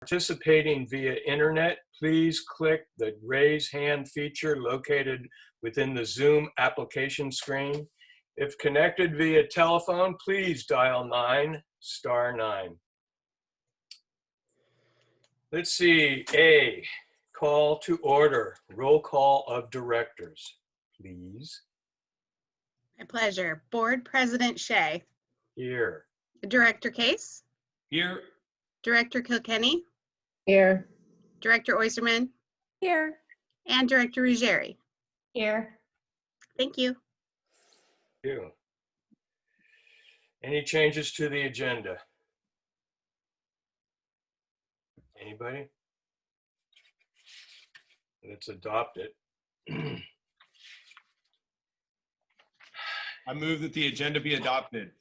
Participating via internet, please click the raise hand feature located within the Zoom application screen. If connected via telephone, please dial 9*9. Let's see, A, call to order, roll call of directors, please. My pleasure. Board President Shea. Here. Director Case. Here. Director Kilkenny. Here. Director Oyserman. Here. And Director Ruggieri. Here. Thank you. Thank you. Any changes to the agenda? Anybody? Let's adopt it. I move that the agenda be adopted.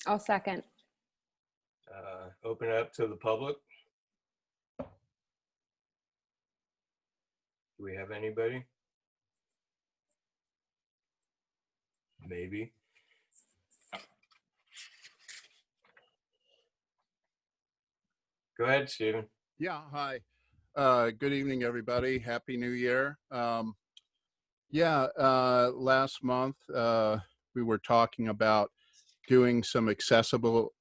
I'll second. Open it up to the public. Do we have anybody? Maybe. Go ahead, Stephen. Yeah, hi. Good evening, everybody. Happy New Year. Last month we were talking about doing some accessible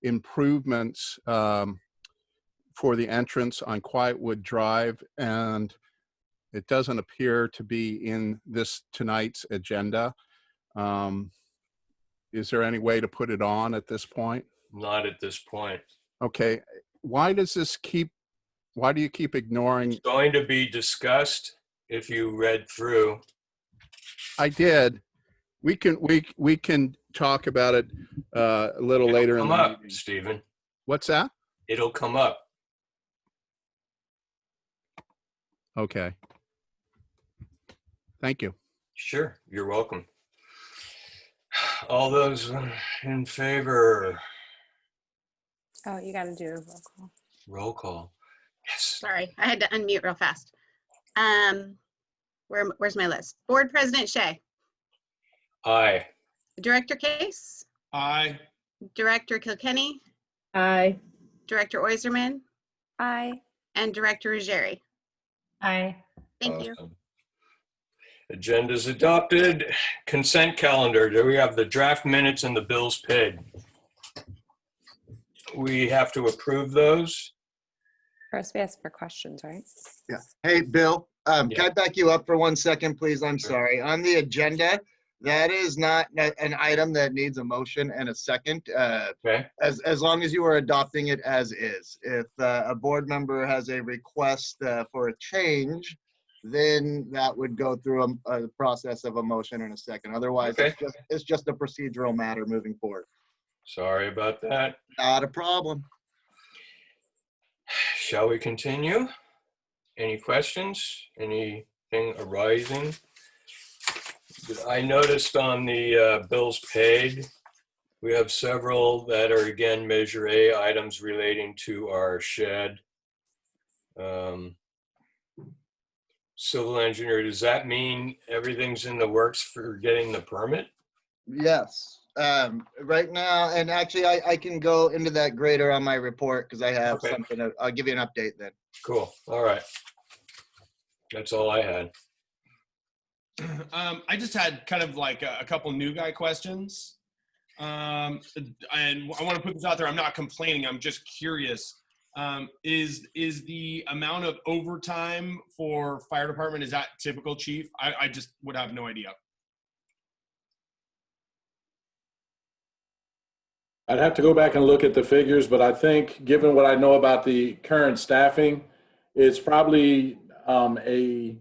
improvements for the entrance on Quietwood Drive, and it doesn't appear to be in tonight's agenda. Is there any way to put it on at this point? Not at this point. Okay. Why do you keep ignoring? It's going to be discussed if you read through. I did. We can talk about it a little later in the meeting. Stephen. What's that? It'll come up. Okay. Thank you. Sure, you're welcome. All those in favor? Oh, you got to do a roll call. Roll call. Yes. Sorry, I had to unmute real fast. Where's my list? Board President Shea. Aye. Director Case. Aye. Director Kilkenny. Aye. Director Oyserman. Aye. And Director Ruggieri. Aye. Thank you. Agenda's adopted. Consent calendar. Do we have the draft minutes and the bills paid? We have to approve those. First, we ask for questions, right? Yeah. Hey, Bill, Yeah. can I back you up for 1 second, please? I'm Sure. sorry. On the agenda, that is not an item that needs a motion and a second. Okay. As long as you are adopting it as is. If a board member has a request for a change, then that would go through a process of a motion and a second. Otherwise, Okay. it's just a procedural matter moving forward. Sorry about that. Not a problem. Shall we continue? Any questions? Anything arising? I noticed on the bills paid, we have several that are again Measure A items relating to our shed. Civil engineer, does that mean everything's in the works for getting the permit? Yes. Right now, and actually I can go into that greater on my report because I have Okay. something. I'll give you an update then. Cool. All right. That's all I had. I just had kind of like a couple new guy questions. And I want to put this out there. I'm not complaining. I'm just curious. Is the amount of overtime for fire department, is that typical, Chief? I just would have no idea. I'd have to go back and look at the figures, but I think given what I know about the current staffing, it's probably a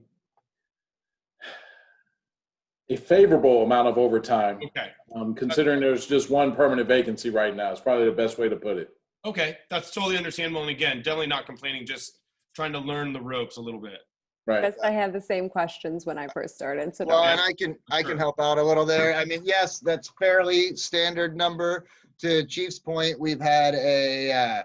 favorable amount of overtime. Okay. Considering there's just one permanent vacancy right now. It's probably the best way to put it. Okay, that's totally understandable. And again, definitely not complaining, just trying to learn the ropes a little bit. Right. Yes, I had the same questions when I first started. So Well, don't- and I can help out a little there. I mean, yes, that's fairly standard number. To Chief's point, we've had a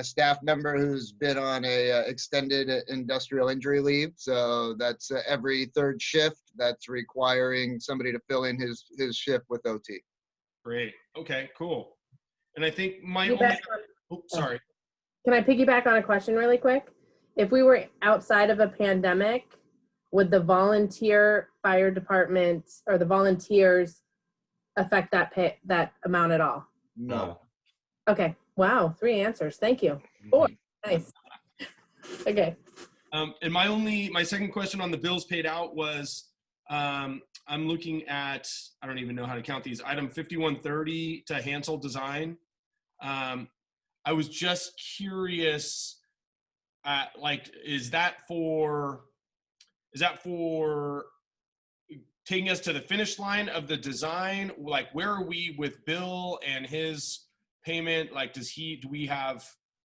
staff member who's been on a extended industrial injury leave. So that's every third shift. That's requiring somebody to fill in his shift with OT. Great. Okay, cool. And I think my You only, bet. oh, sorry. Can I piggyback on a question really quick? If we were outside of a pandemic, would the volunteer fire department or the volunteers affect that amount at all? No. Okay. Wow. 3 answers. Thank you. 4. Nice. Okay. And my second question on the bills paid out was, I'm looking at, I don't even know how to count these, item 5130 to Hansel Design. I was just curious, like, is that for taking us to the finish line of the design? Like, where are we with Bill and his payment? Like, do we have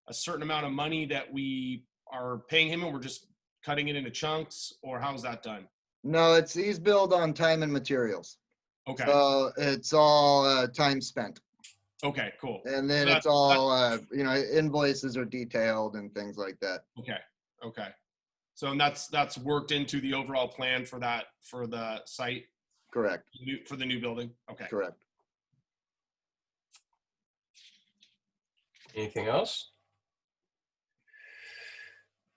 a certain amount of money that we are paying him and we're just cutting it into chunks, or how's that done? No, he's billed on time and materials. Okay. So it's all time spent. Okay, cool. And then So it's all, invoices are detailed and things like that. Okay. So that's worked into the overall plan for the site Correct. for the new building. Okay. Correct. Anything else?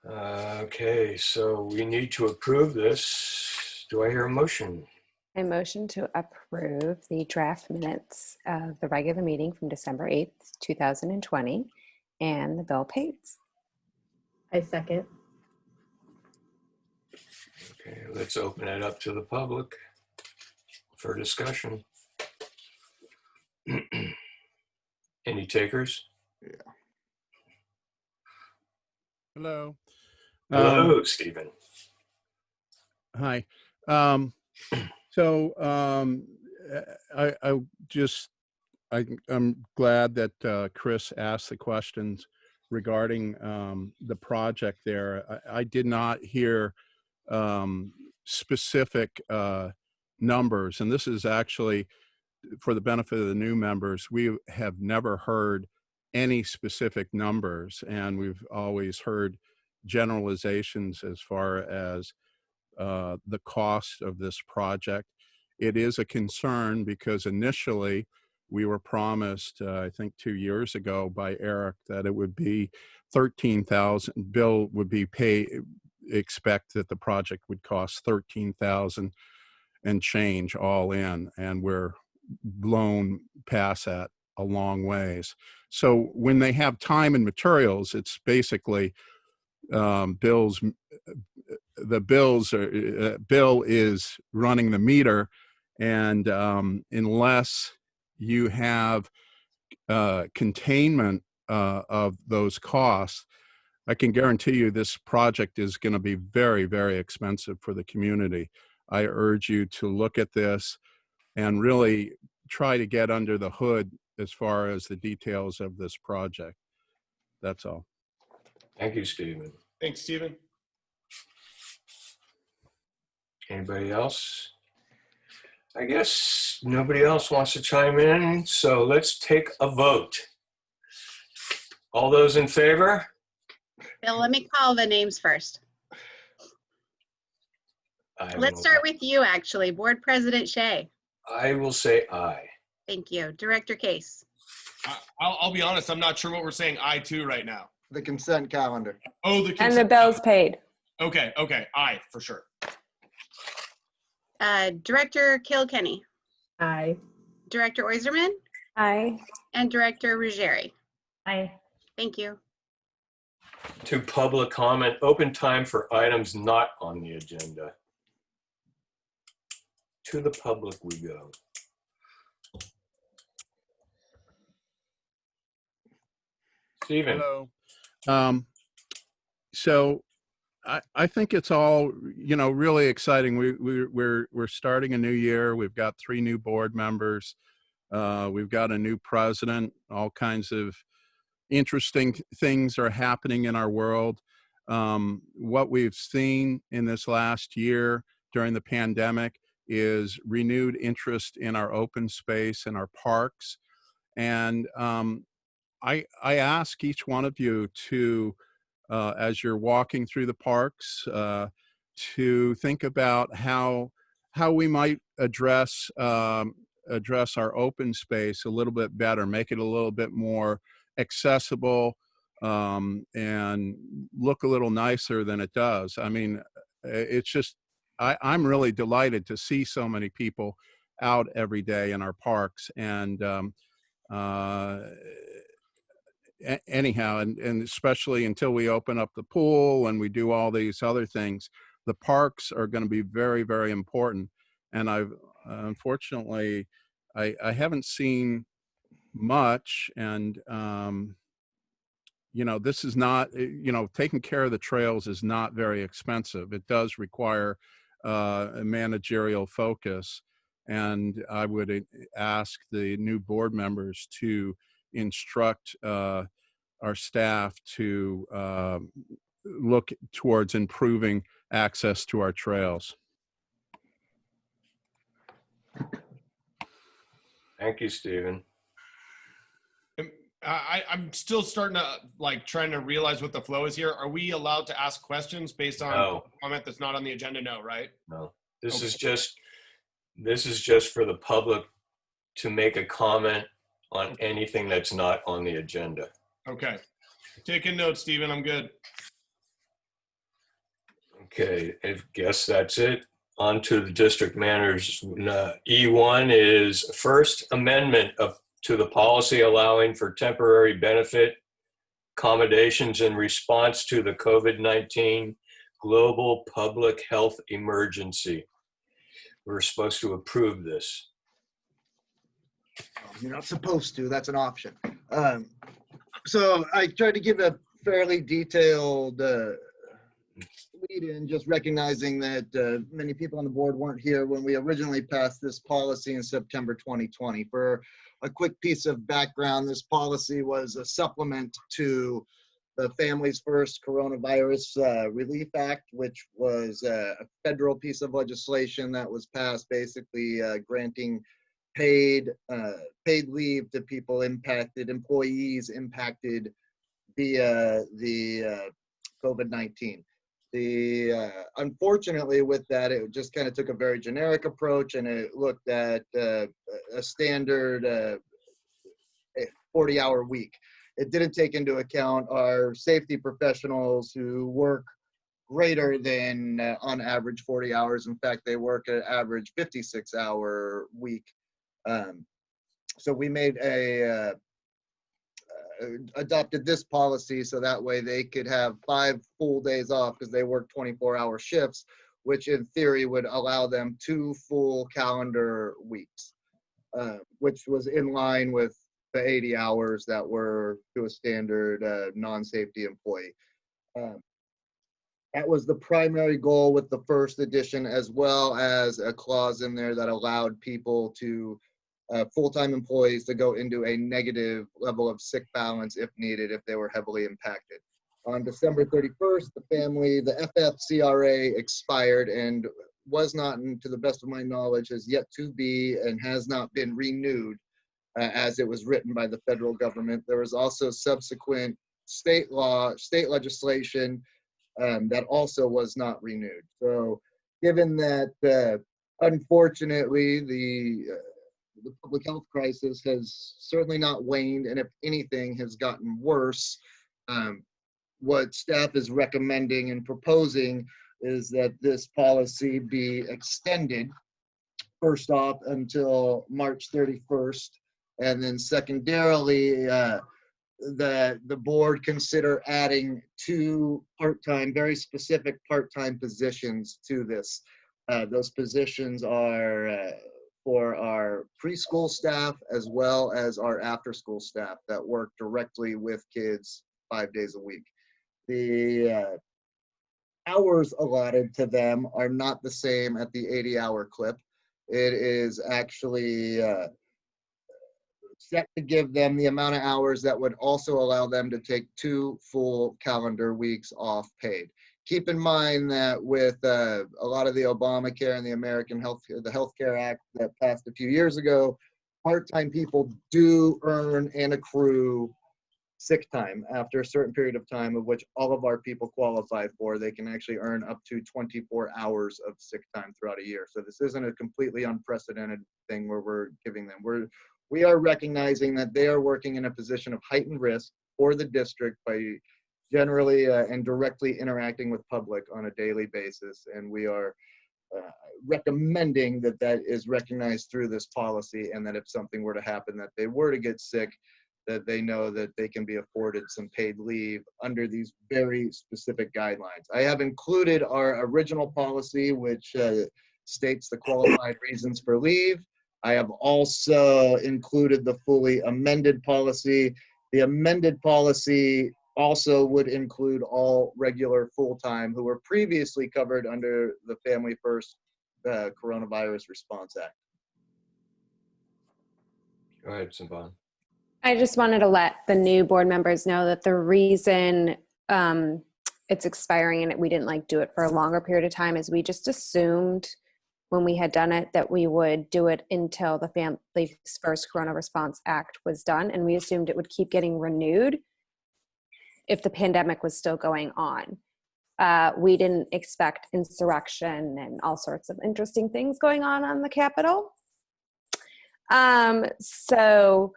Okay, so we need to approve this. Do I hear a motion? I motion to approve the draft minutes of the regular meeting from December 8th, 2020, and the bill paid. I second. Okay, let's open it up to the public for discussion. Any takers? Hello. Hello, Stephen. Hi. I'm glad that Chris asked the questions regarding the project there. I did not hear specific numbers, and this is actually for the benefit of the new members. We have never heard any specific numbers, and we've always heard generalizations as far as the cost of this project. It is a concern because initially we were promised, I think 2 years ago by Eric, that it would be 13,000. Bill would be expect that the project would cost 13,000 and change all in, and we're blown past that a long ways. So when they have time and materials, it's basically Bill is running the meter, and unless you have containment of those costs, I can guarantee you this project is going to be very, very expensive for the community. I urge you to look at this and really try to get under the hood as far as the details of this project. That's all. Thank you, Stephen. Thanks, Stephen. Anybody else? I guess nobody else wants to chime in, so let's take a vote. All those in favor? Bill, let me call the names first. I Let's start with you, actually. Board President Shea. I will say aye. Thank you. Director Case. I'll be honest, I'm not sure what we're saying aye to right now. The consent calendar. Oh, the And the consent- bills paid. Okay, aye, for sure. Director Kilkenny. Aye. Director Oiserman. Aye. And Director Ruggieri. Aye. Thank you. To public comment, open time for items not on the agenda. To the public we go. Stephen. Hello. So I think it's all, really exciting. We're starting a new year. We've got 3 new board members. We've got a new president. All kinds of interesting things are happening in our world. What we've seen in this last year during the pandemic is renewed interest in our open space and our parks. And I ask each one of you to, as you're walking through the parks, to think about how we might address our open space a little bit better, make it a little bit more accessible, and look a little nicer than it does. I mean, it's just, I'm really delighted to see so many people out every day in our parks. And anyhow, and especially until we open up the pool and we do all these other things, the parks are going to be very, very important. And I've unfortunately, I haven't seen much. And you know, this is not, you know, taking care of the trails is not very expensive. It does require a managerial focus. And I would ask the new board members to instruct our staff to look towards improving access to our trails. Thank you, Stephen. I'm still starting to like trying to realize what the flow is here. Are we allowed to ask questions based on No. a comment that's not on the agenda? No, right? No, this Okay. is just for the public to make a comment on anything that's not on the agenda. Okay. Taking notes, Stephen. I'm good. Okay, I guess that's it. On to the district manager's. E1 is first amendment to the policy allowing for temporary benefit accommodations in response to the COVID-19 global public health emergency. We're supposed to approve this. You're not supposed to, that's an option. So I tried to give a fairly detailed lead in, just recognizing that many people on the board weren't here when we originally passed this policy in September 2020. For a quick piece of background, this policy was a supplement to the Families First Coronavirus Relief Act, which was a federal piece of legislation that was passed, basically granting paid leave to people impacted, employees impacted via the COVID-19. Unfortunately with that, it just kind of took a very generic approach, and it looked at a standard 40-hour week. It didn't take into account our safety professionals who work greater than on average 40 hours. In fact, they work an average 56-hour week. So we made adopted this policy so that way they could have 5 full days off because they work 24-hour shifts, which in theory would allow them 2 full calendar weeks, which was in line with the 80 hours that were to a standard non-safety employee. That was the primary goal with the first edition, as well as a clause in there that allowed people to full-time employees to go into a negative level of sick balance if needed, if they were heavily impacted. On December 31st, the FFCRA expired and was not, and to the best of my knowledge, has yet to be and has not been renewed as it was written by the federal government. There was also subsequent state legislation that also was not renewed. So given that, unfortunately, the public health crisis has certainly not waned, and if anything has gotten worse, what staff is recommending and proposing is that this policy be extended, first off, until March 31st, and then secondarily, the board consider adding 2 part-time, very specific part-time positions to this. Those positions are for our preschool staff as well as our after-school staff that work directly with kids 5 days a week. The hours allotted to them are not the same at the 80-hour clip. It is actually set to give them the amount of hours that would also allow them to take 2 full calendar weeks off paid. Keep in mind that with a lot of the Obamacare and the the Healthcare Act that passed a few years ago, part-time people do earn and accrue sick time after a certain period of time, of which all of our people qualify for. They can actually earn up to 24 hours of sick time throughout a year. So this isn't a completely unprecedented thing where we're giving them. We are recognizing that they are working in a position of heightened risk. for the district by generally and directly interacting with public on a daily basis. And we are recommending that that is recognized through this policy, and that if something were to happen, that they were to get sick, that they know that they can be afforded some paid leave under these very specific guidelines. I have included our original policy, which states the qualified reasons for leave. I have also included the fully amended policy. The amended policy also would include all regular full-time who were previously covered under the Family First Coronavirus Response Act. Go ahead, Saban. I just wanted to let the new board members know that the reason it's expiring and we didn't do it for a longer period of time is we just assumed when we had done it that we would do it until the Family First Corona Response Act was done, and we assumed it would keep getting renewed if the pandemic was still going on. We didn't expect insurrection and all sorts of interesting things going on the Capitol. So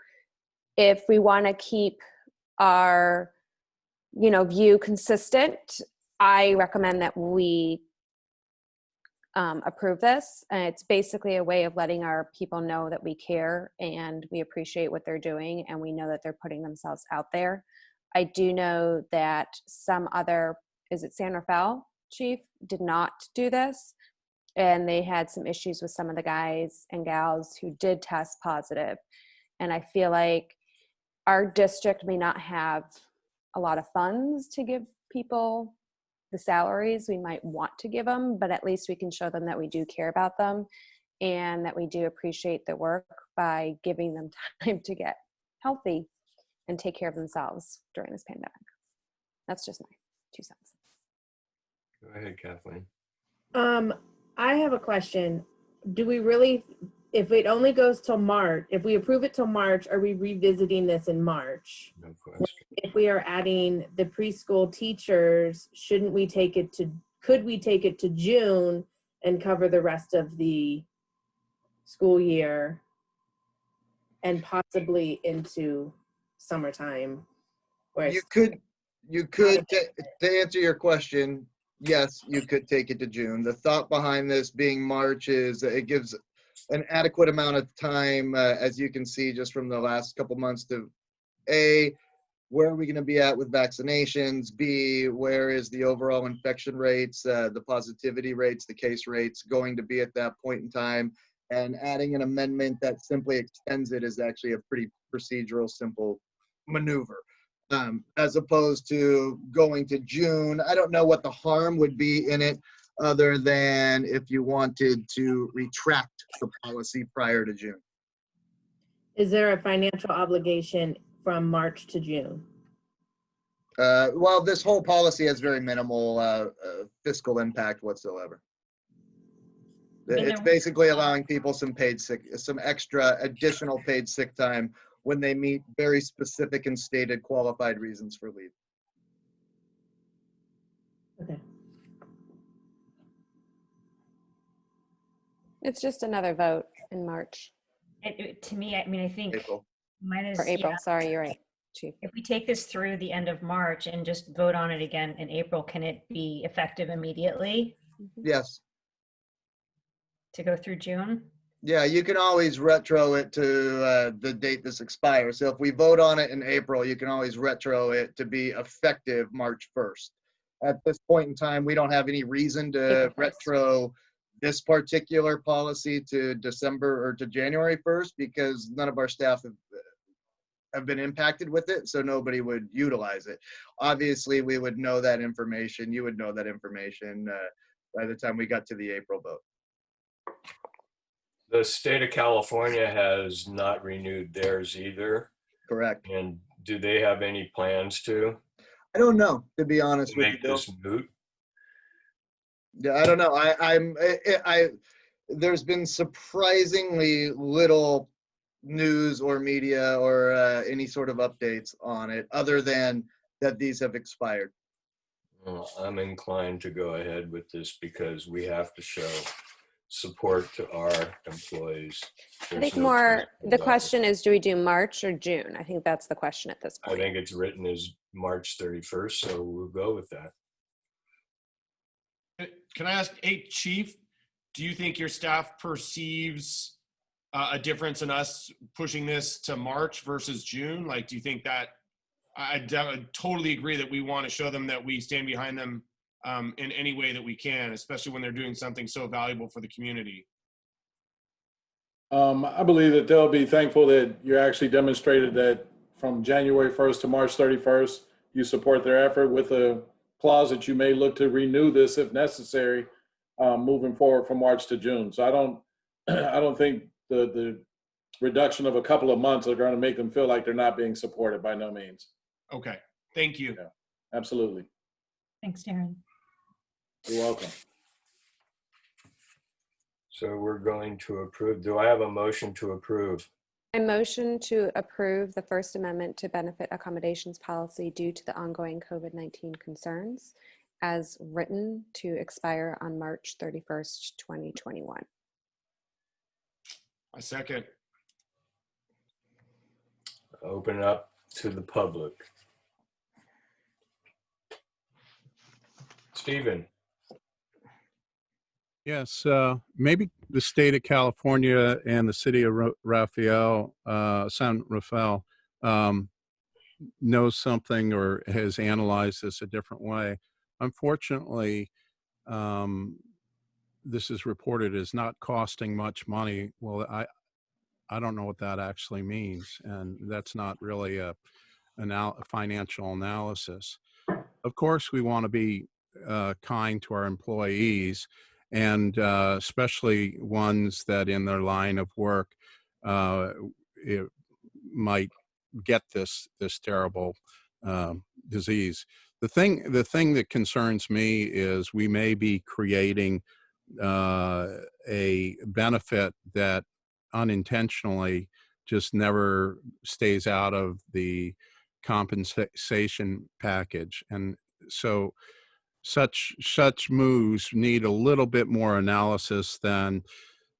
if we want to keep our, view consistent, I recommend that we approve this. And it's basically a way of letting our people know that we care and we appreciate what they're doing, and we know that they're putting themselves out there. I do know that some other, is it San Rafael, Chief, did not do this. And they had some issues with some of the guys and gals who did test positive. And I feel like our district may not have a lot of funds to give people the salaries we might want to give them, but at least we can show them that we do care about them and that we do appreciate their work by giving them time to get healthy and take care of themselves during this pandemic. That's just my 2 cents. Go ahead, Kathleen. I have a question. Do we really, if it only goes till March, if we approve it till March, are we revisiting this in March? No question. If we are adding the preschool teachers, shouldn't we take it to, could we take it to June and cover the rest of the school year and possibly into summertime? Where You could, to answer your question, yes, you could take it to June. The thought behind this being March is that it gives an adequate amount of time, as you can see just from the last couple months, to A, where are we going to be at with vaccinations? B, where is the overall infection rates, the positivity rates, the case rates going to be at that point in time? And adding an amendment that simply extends it is actually a pretty procedural, simple maneuver. As opposed to going to June. I don't know what the harm would be in it other than if you wanted to retract the policy prior to June. is there a financial obligation from March to June? Well, this whole policy has very minimal fiscal impact whatsoever. It's basically allowing people some extra additional paid sick time when they meet very specific and stated qualified reasons for leave. Okay. It's just another vote in March To me, I think April. mine is, or April. Sorry, you're right, Chief. if we take this through the end of March and just vote on it again in April, can it be effective immediately Yes. to go through June? Yeah, you can always retro it to the date this expires. So if we vote on it in April, you can always retro it to be effective March 1st. At this point in time, we don't have any reason to April 1st. retro this particular policy to December or to January 1st because none of our staff have been impacted with it, so nobody would utilize it. Obviously, we would know that information. You would know that information by the time we got to the April vote. The state of California has not renewed theirs either. Correct. And do they have any plans to I don't know, to be honest with you, make Bill. this moot? Yeah, I don't know. There's been surprisingly little news or media or any sort of updates on it other than that these have expired. Well, I'm inclined to go ahead with this because we have to show support to our employees. I There's think no more, question the about it. question is, do we do March or June? I think that's the question at this I point. think it's written as March 31st, so we'll go with that. Can I ask, hey, Chief, do you think your staff perceives a difference in us pushing this to March versus June? Like, do you think that, I totally agree that we want to show them that we stand behind them in any way that we can, especially when they're doing something so valuable for the community. I believe that they'll be thankful that you actually demonstrated that from January 1st to March 31st, you support their effort with a clause that you may look to renew this if necessary, moving forward from March to June. So I don't think the reduction of a couple of months are going to make them feel like they're not being supported, by no means. Okay, thank you. Yeah, absolutely. Thanks, Darren. You're welcome. So we're going to approve. Do I have a motion to approve? I motion to approve the First Amendment to Benefit Accommodations Policy due to the ongoing COVID-19 concerns as written to expire on March 31st, 2021. A second. Open it up to the public. Stephen. Yes, maybe the state of California and the city of San Rafael knows something or has analyzed this a different way. Unfortunately, this is reported as not costing much money. Well, I don't know what that actually means, and that's not really a financial analysis. Of course, we want to be kind to our employees, and especially ones that in their line of work it might get this terrible disease. The thing that concerns me is we may be creating a benefit that unintentionally just never stays out of the compensation package, and so such moves need a little bit more analysis than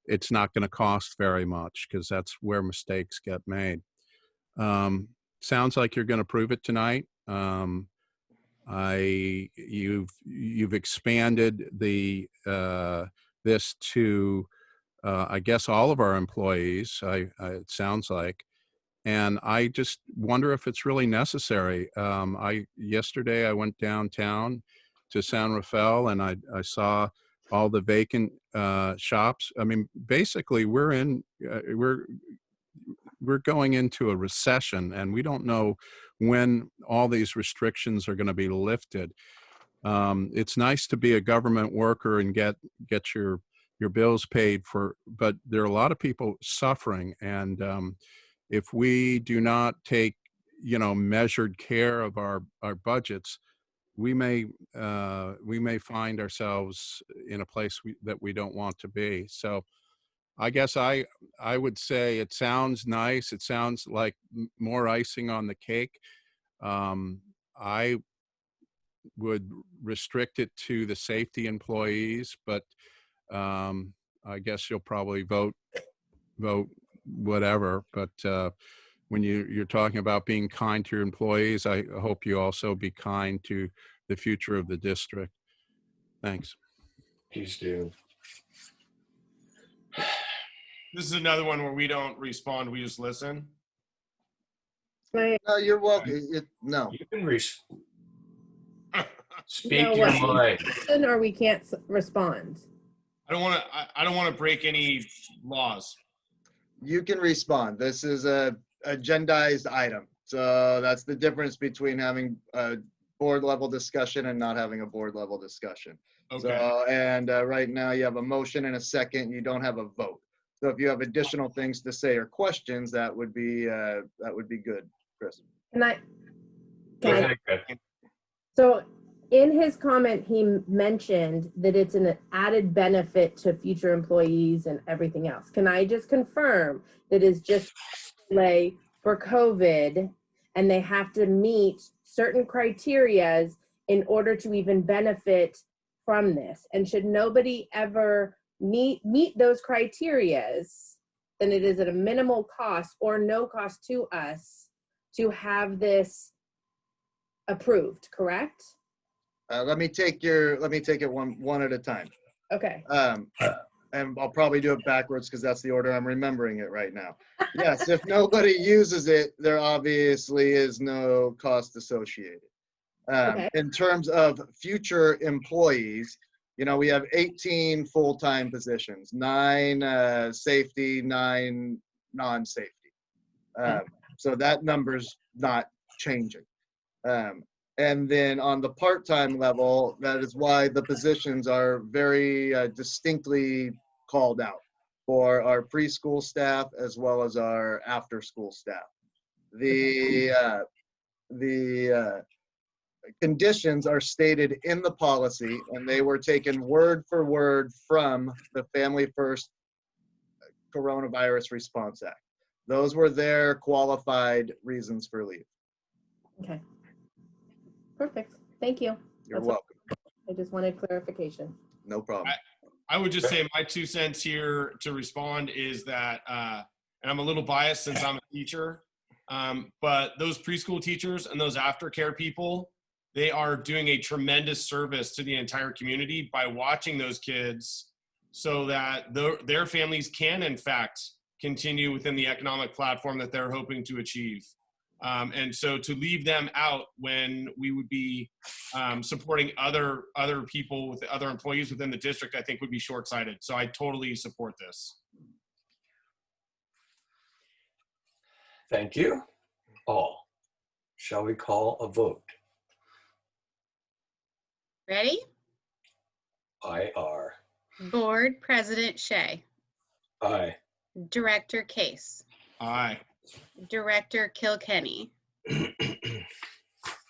it's not going to cost very much, because that's where mistakes get made. Sounds like you're going to prove it tonight. You've expanded the this to I guess all of our employees. It sounds like. And I just wonder if it's really necessary. Yesterday I went downtown to San Rafael, and I saw all the vacant shops. I mean, basically, we're going into a recession, and we don't know when all these restrictions are going to be lifted. It's nice to be a government worker and get your bills paid for, but there are a lot of people suffering, and if we do not take, measured care of our budgets, we may find ourselves in a place that we don't want to be. So I guess I would say it sounds nice. It sounds like more icing on the cake. I would restrict it to the safety employees, but I guess you'll probably vote whatever. But when you're talking about being kind to your employees, I hope you also be kind to the future of the district. Thanks. Please do. This is another one where we don't respond, we just listen. Right. No, you're welcome. No. You can speak No, your what? mind. Listen, or we can't respond. I don't want to break any laws. You can respond. This is a agendized item. So that's the difference between having a board level discussion and not having a board level discussion. Okay. So, and right now you have a motion and a second, you don't have a vote. So if you have additional things to say or questions, that would be good, Chris. Can I? Go ahead, Chris. So in his comment, he mentioned that it's an added benefit to future employees and everything else. Can I just confirm that it's just delay for COVID and they have to meet certain criterias in order to even benefit from this? And should nobody ever meet those criterias, then it is at a minimal cost or no cost to us to have this approved, correct? Let me take it one at a time. Okay. And I'll probably do it backwards because that's the order I'm remembering it right now. Yes, if nobody uses it, there obviously is no cost associated. Okay. In terms of future employees, we have 18 full-time positions, 9 safety, 9 non-safety. So that number's not changing. And then on the part-time level, that is why the positions are very distinctly called out for our preschool staff as well as our after-school staff. The conditions are stated in the policy, and they were taken word for word from the Family First Coronavirus Response Act. Those were their qualified reasons for leave. Okay. Perfect. Thank you. You're That's all. welcome. I just wanted clarification. No problem. I would just say my 2 cents here to respond is that, and I'm a little biased since I'm a teacher, but those preschool teachers and those aftercare people, they are doing a tremendous service to the entire community by watching those kids so that their families can, in fact, continue within the economic platform that they're hoping to achieve. And so to leave them out when we would be supporting other people with other employees within the district, I think would be short-sighted. So I totally support this. Thank you all. Shall we call a vote? Ready? IR. Board President Shea, Aye. Director Case, Aye. Director Kilkenny.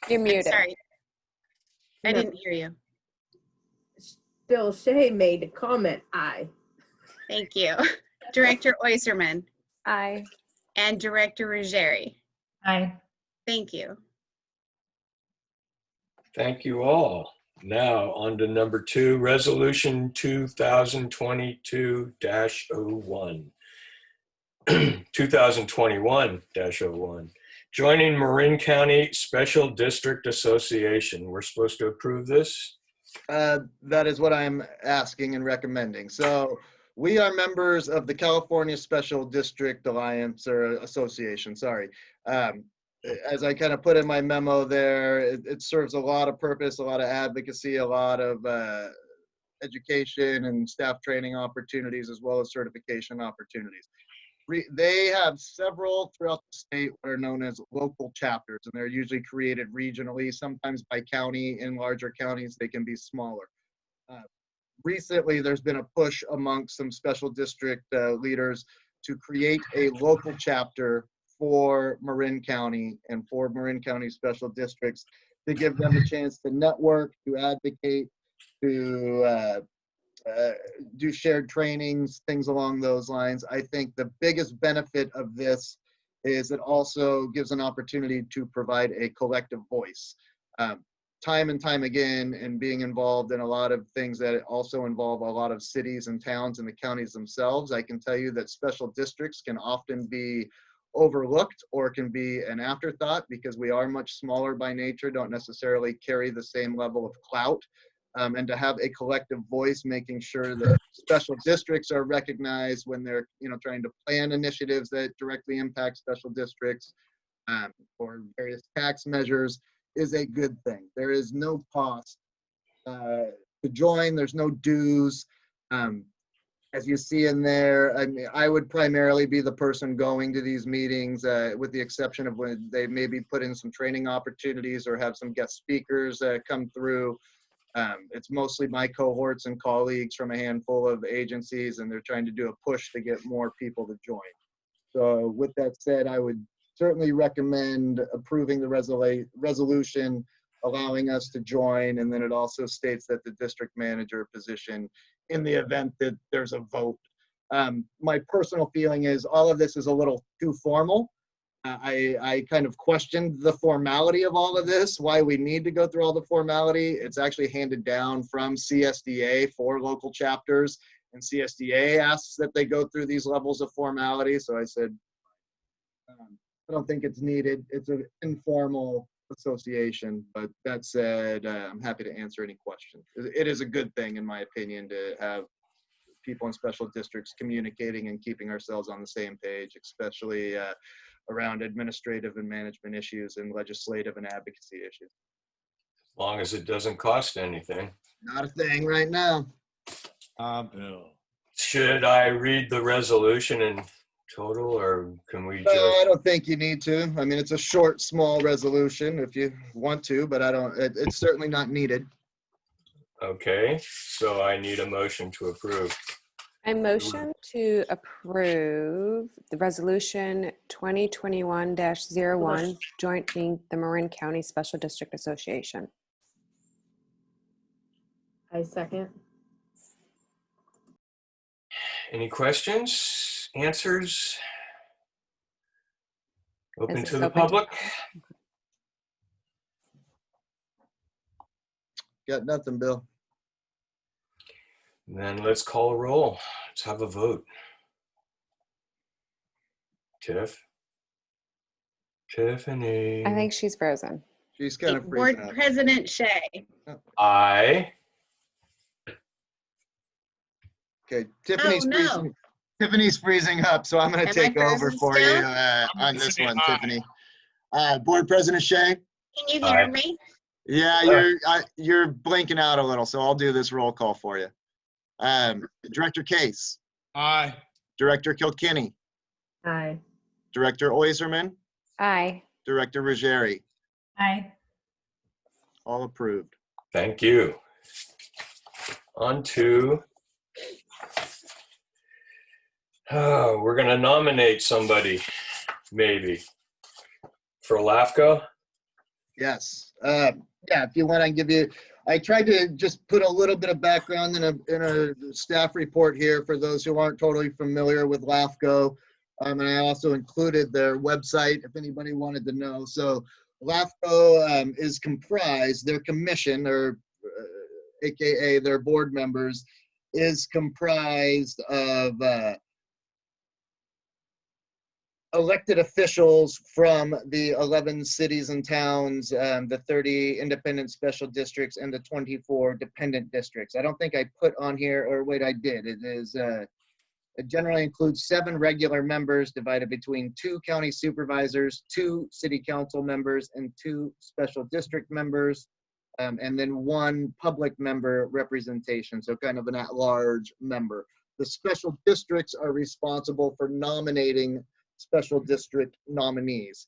You're muted. Sorry, I No. didn't hear you. Bill Shea made a comment, aye. Thank you. Director Oyserman Aye. and Director Ruggieri. Aye. Thank you. Thank you all. Now on to number 2, Resolution 2022-01. 2021-01. Joining Marin County Special District Association. We're supposed to approve this? That is what I'm asking and recommending. So we are members of the California Special District Alliance or Association, sorry. As I kind of put in my memo there, it serves a lot of purpose, a lot of advocacy, a lot of education and staff training opportunities, as well as certification opportunities. They have several throughout the state what are known as local chapters, and they're usually created regionally, sometimes by county. In larger counties, they can be smaller. Recently, there's been a push amongst some special district leaders to create a local chapter for Marin County and for Marin County special districts to give them a chance to network, to advocate, to do shared trainings, things along those lines. I think the biggest benefit of this is it also gives an opportunity to provide a collective voice. Time and time again, and being involved in a lot of things that also involve a lot of cities and towns and the counties themselves, I can tell you that special districts can often be overlooked or can be an afterthought because we are much smaller by nature, don't necessarily carry the same level of clout. And to have a collective voice, making sure that special districts are recognized when they're trying to plan initiatives that directly impact special districts or various tax measures is a good thing. There is no cost to join. There's no dues. As you see in there, I mean, I would primarily be the person going to these meetings, with the exception of when they maybe put in some training opportunities or have some guest speakers come through. It's mostly my cohorts and colleagues from a handful of agencies, and they're trying to do a push to get more people to join. So with that said, I would certainly recommend approving the resolution, allowing us to join, and then it also states that the district manager position in the event that there's a vote. My personal feeling is all of this is a little too formal. I kind of questioned the formality of all of this, why we need to go through all the formality. It's actually handed down from CSDA for local chapters, And CSDA asks that they go through these levels of formality. So I said, I don't think it's needed. It's an informal association, but that said, I'm happy to answer any questions. It is a good thing, in my opinion, to have people in special districts communicating and keeping ourselves on the same page, especially around administrative and management issues and legislative and advocacy issues. As long as it doesn't cost anything. Not a thing right now. Bill. Should I read the resolution in total, or can we No, I just? don't think you need to. I mean, it's a short, small resolution if you want to, but I don't, it's certainly not needed. Okay, so I need a motion to approve. I motion to approve the resolution 2021-01, joining the Marin County Special District Association. I second. Any questions, answers? Open Is it to the open to- public? Got nothing, Bill. Then let's call a roll. Let's have a vote. Tiffany. I think she's frozen. She's kind of Board freezing up. President Shea. Aye. Okay, Tiffany's Oh, no. freezing. Tiffany's freezing up, so I'm going Am to I take over frozen for still? you on this Say one, aye. Tiffany. Board President Shea? Can you Aye. hear me? Yeah, you're blinking out a little, so I'll do this roll call for you. Director Case, Aye. Director Kilkenny, Aye. Director Oyserman, Aye. Director Ruggieri, Aye. all approved. Thank you. On to, we're going to nominate somebody, maybe, for LAFCO. Yes. Yeah, if you want, I can give you, I tried to just put a little bit of background in a staff report here for those who aren't totally familiar with LAFCO. And I also included their website if anybody wanted to know. So LAFCO is comprised, their commission, or AKA their board members, is comprised of elected officials from the 11 cities and towns, the 30 independent special districts, and the 24 dependent districts. I don't think I put on here, or wait, I did. It generally includes 7 regular members divided between 2 county supervisors, 2 city council members, and 2 special district members, and then 1 public member representation, so kind of an at-large member. The special districts are responsible for nominating special district nominees.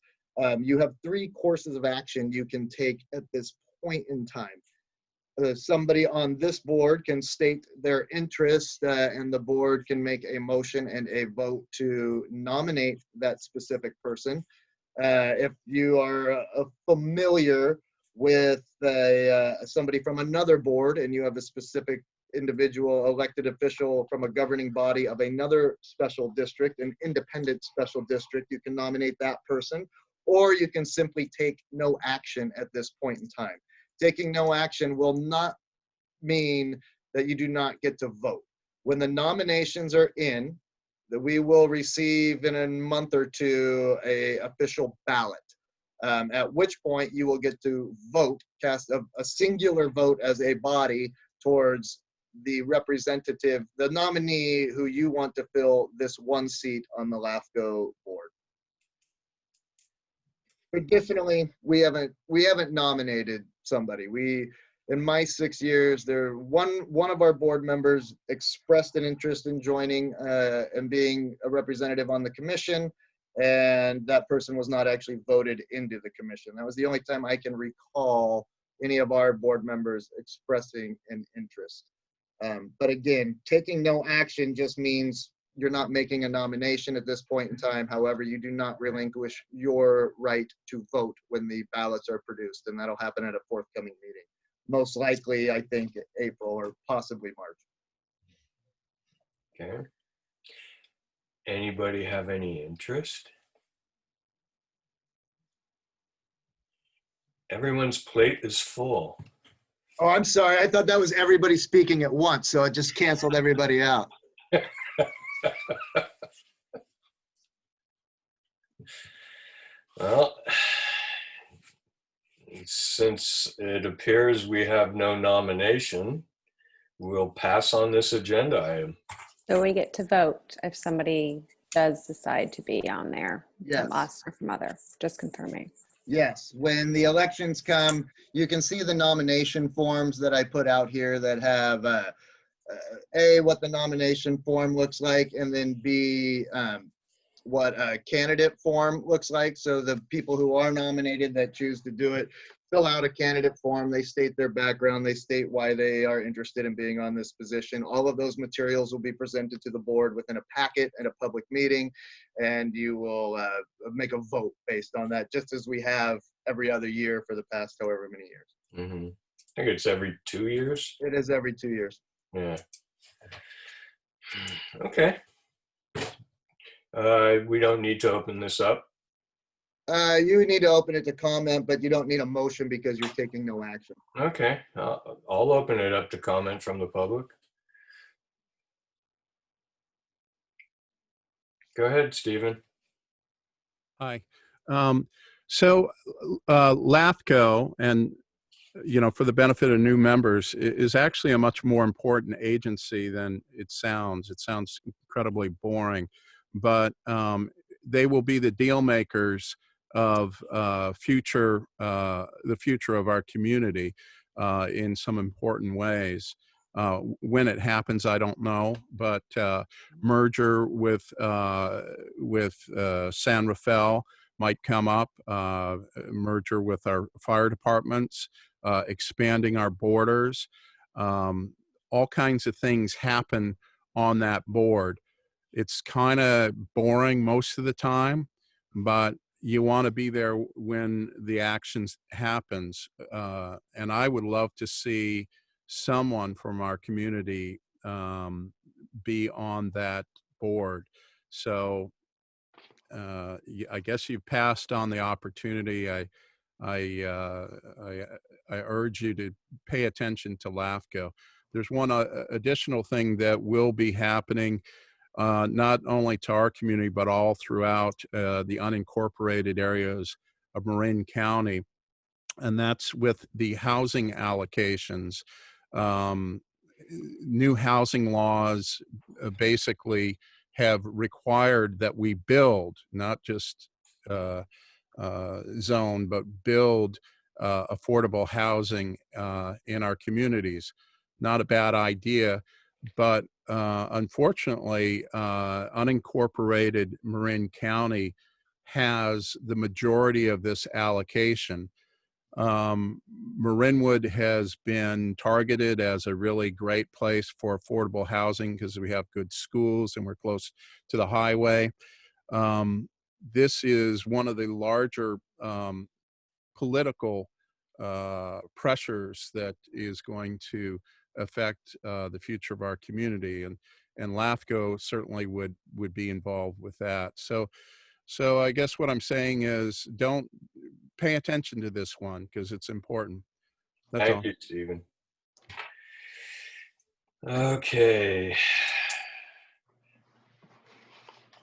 You have 3 courses of action you can take at this point in time. Somebody on this board can state their interest, and the board can make a motion and a vote to nominate that specific person. If you are familiar with somebody from another board and you have a specific individual elected official from a governing body of another special district, an independent special district, you can nominate that person, or you can simply take no action at this point in time. Taking no action will not mean that you do not get to vote. When the nominations are in, that we will receive in a month or 2 a official ballot, at which point you will get to vote, cast a singular vote as a body towards the representative, the nominee who you want to fill this 1 seat on the LAFCO board. Traditionally, we haven't nominated somebody. In my 6 years, one of our board members expressed an interest in joining and being a representative on the commission, and that person was not actually voted into the commission. That was the only time I can recall any of our board members expressing an interest. But again, taking no action just means you're not making a nomination at this point in time. However, you do not relinquish your right to vote when the ballots are produced, and that'll happen at a forthcoming meeting. Most likely, I think, April or possibly March. Okay. Anybody have any interest? Everyone's plate is full. Oh, I'm sorry. I thought that was everybody speaking at once, so it just canceled everybody out. Well, since it appears we have no nomination, we'll pass on this agenda item. So we get to vote if somebody does decide to be on there Yes. from us or from other, just confirming. Yes, when the elections come, you can see the nomination forms that I put out here that have A, what the nomination form looks like, and then B, what a candidate form looks like. So the people who are nominated that choose to do it fill out a candidate form. They state their background. They state why they are interested in being on this position. All of those materials will be presented to the board within a packet at a public meeting, and you will make a vote based on that, just as we have every other year for the past however many years. Mm-hmm. I think it's every 2 years. It is every 2 years. Yeah. Okay. We don't need to open this up. You need to open it to comment, but you don't need a motion because you're taking no action. Okay, I'll open it up to comment from the public. Go ahead, Stephen. Hi. So LAFCO, and for the benefit of new members, is actually a much more important agency than it sounds. It sounds incredibly boring, but they will be the deal makers of the future of our community in some important ways. When it happens, I don't know, but merger with San Rafael might come up, merger with our fire departments, expanding our borders. All kinds of things happen on that board. It's kind of boring most of the time, but you want to be there when the actions happens. And I would love to see someone from our community be on that board. So I guess you've passed on the opportunity. I urge you to pay attention to LAFCO. There's one additional thing that will be happening, not only to our community, but all throughout the unincorporated areas of Marin County, and that's with the housing allocations. New housing laws basically have required that we build, not just zone, but build affordable housing in our communities. Not a bad idea, but unfortunately, unincorporated Marin County has the majority of this allocation. Marinwood has been targeted as a really great place for affordable housing because we have good schools and we're close to the highway. This is one of the larger political pressures that is going to affect the future of our community, and LAFCO certainly would be involved with that. So I guess what I'm saying is, don't pay attention to this one because it's important. That's all. Thank you, Stephen. Okay.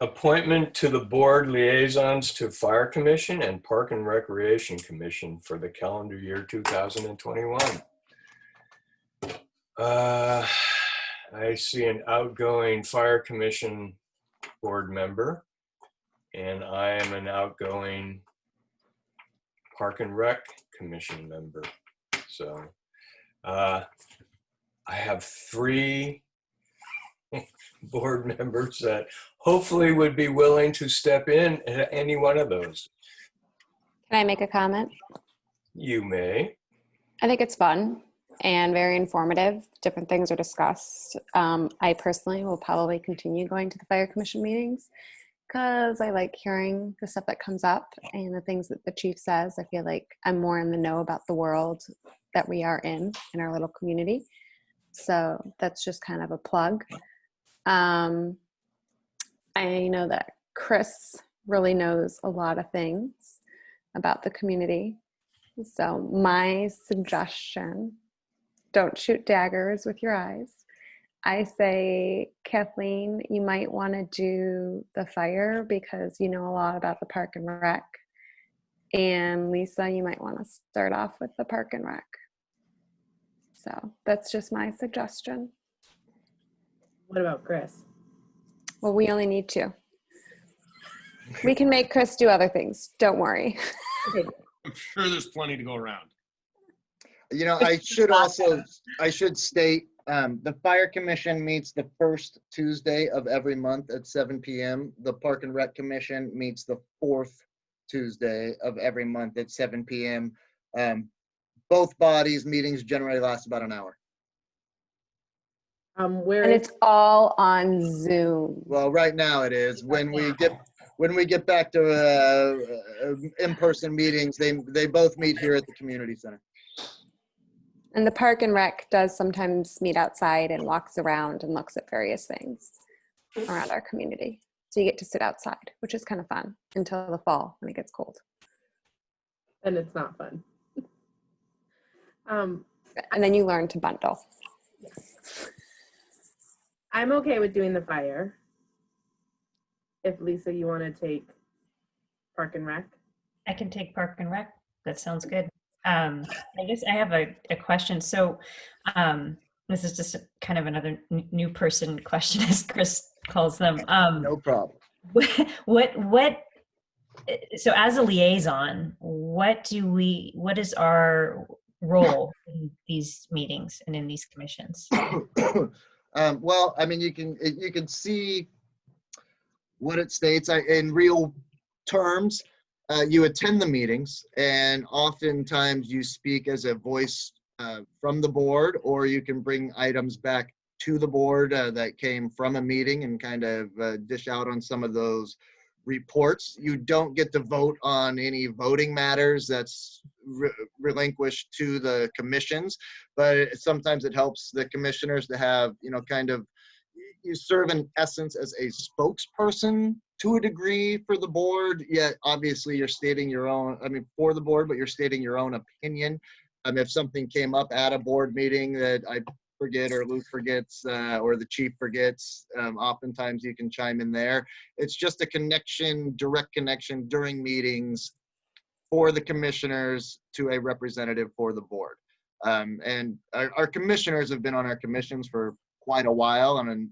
Appointment to the board liaisons to Fire Commission and Park and Recreation Commission for the calendar year 2021. I see an outgoing Fire Commission board member, and I am an outgoing Park and Rec Commission member. So I have 3 board members that hopefully would be willing to step in at any one of those. Can I make a comment? You may. I think it's fun and very informative. Different things are discussed. I personally will probably continue going to the Fire Commission meetings because I like hearing the stuff that comes up and the things that the chief says. I feel like I'm more in the know about the world that we are in our little community. So that's just kind of a plug. I know that Chris really knows a lot of things about the community. So my suggestion Don't shoot daggers with your eyes. I say, Kathleen, you might want to do the fire because you know a lot about the park and rec. And Lisa, you might want to start off with the park and rec. So that's just my suggestion. What about Chris? Well, we only need two. We can make Chris do other things. Don't worry. Okay. I'm sure there's plenty to go around. You know, I should state, the Fire Commission meets the first Tuesday of every month at 7 p.m. The Park and Rec Commission meets the fourth Tuesday of every month at 7 p.m. Both bodies' meetings generally last about an hour. Where And is it's all on Zoom. Well, right now it is. When we get back to in-person meetings, they both meet here at the community center. And the park and rec does sometimes meet outside and walks around and looks at various things around our community. So you get to sit outside, which is kind of fun until the fall when it gets cold. and it's not fun. And then you learn to bundle. I'm okay with doing the fire. If Lisa, you want to take Park and Rec. I can take Park and Rec. That sounds good. I guess I have a question. So this is just kind of another new person question, as Chris calls them. No problem. So as a liaison, what is our role in these meetings and in these commissions? Well, I mean, you can see what it states in real terms. You attend the meetings, and oftentimes you speak as a voice from the board, or you can bring items back to the board that came from a meeting and kind of dish out on some of those reports. You don't get to vote on any voting matters. That's relinquished to the commissions, but sometimes it helps the commissioners to have, kind of, you serve in essence as a spokesperson to a degree for the board, yet obviously you're stating your own, for the board, but you're stating your own opinion. If something came up at a board meeting that I forget or Luke forgets or the chief forgets, oftentimes you can chime in there. It's just a connection, direct connection during meetings for the commissioners to a representative for the board. And our commissioners have been on our commissions for quite a while, and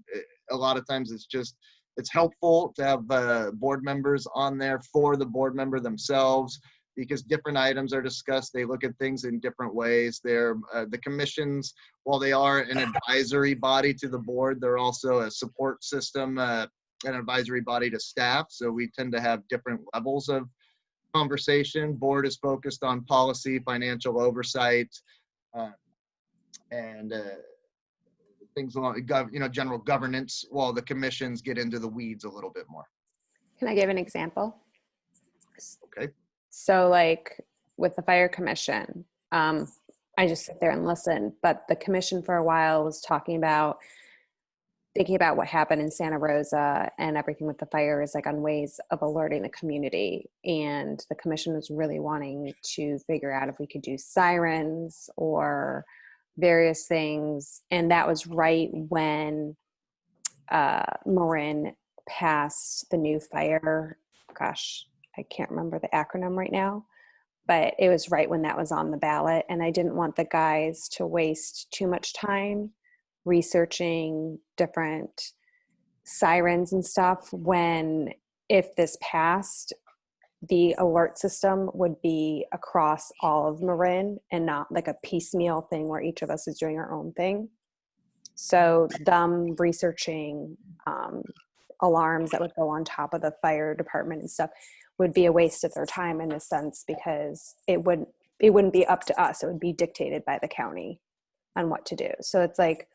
a lot of times it's helpful to have board members on there for the board member themselves, because different items are discussed. They look at things in different ways. They're the commissions, while they are an advisory body to the board, they're also a support system, an advisory body to staff. So we tend to have different levels of conversation. Board is focused on policy, financial oversight, and things along, general governance, while the commissions get into the weeds a little bit more. Can I give an example? Okay. So like with the fire commission, I just sit there and listen, but the commission for a while was thinking about what happened in Santa Rosa and everything with the fires, like on ways of alerting the community. And the commission was really wanting to figure out if we could do sirens or various things. And that was right when Marin passed the new fire, I can't remember the acronym right now, but it was right when that was on the ballot. And I didn't want the guys to waste too much time researching different sirens and stuff, when if this passed, the alert system would be across all of Marin and not like a piecemeal thing where each of us is doing our own thing. So them researching alarms that would go on top of the fire department and stuff would be a waste of their time in a sense, because it wouldn't be up to us. It would be dictated by the county on what to do. So it's like,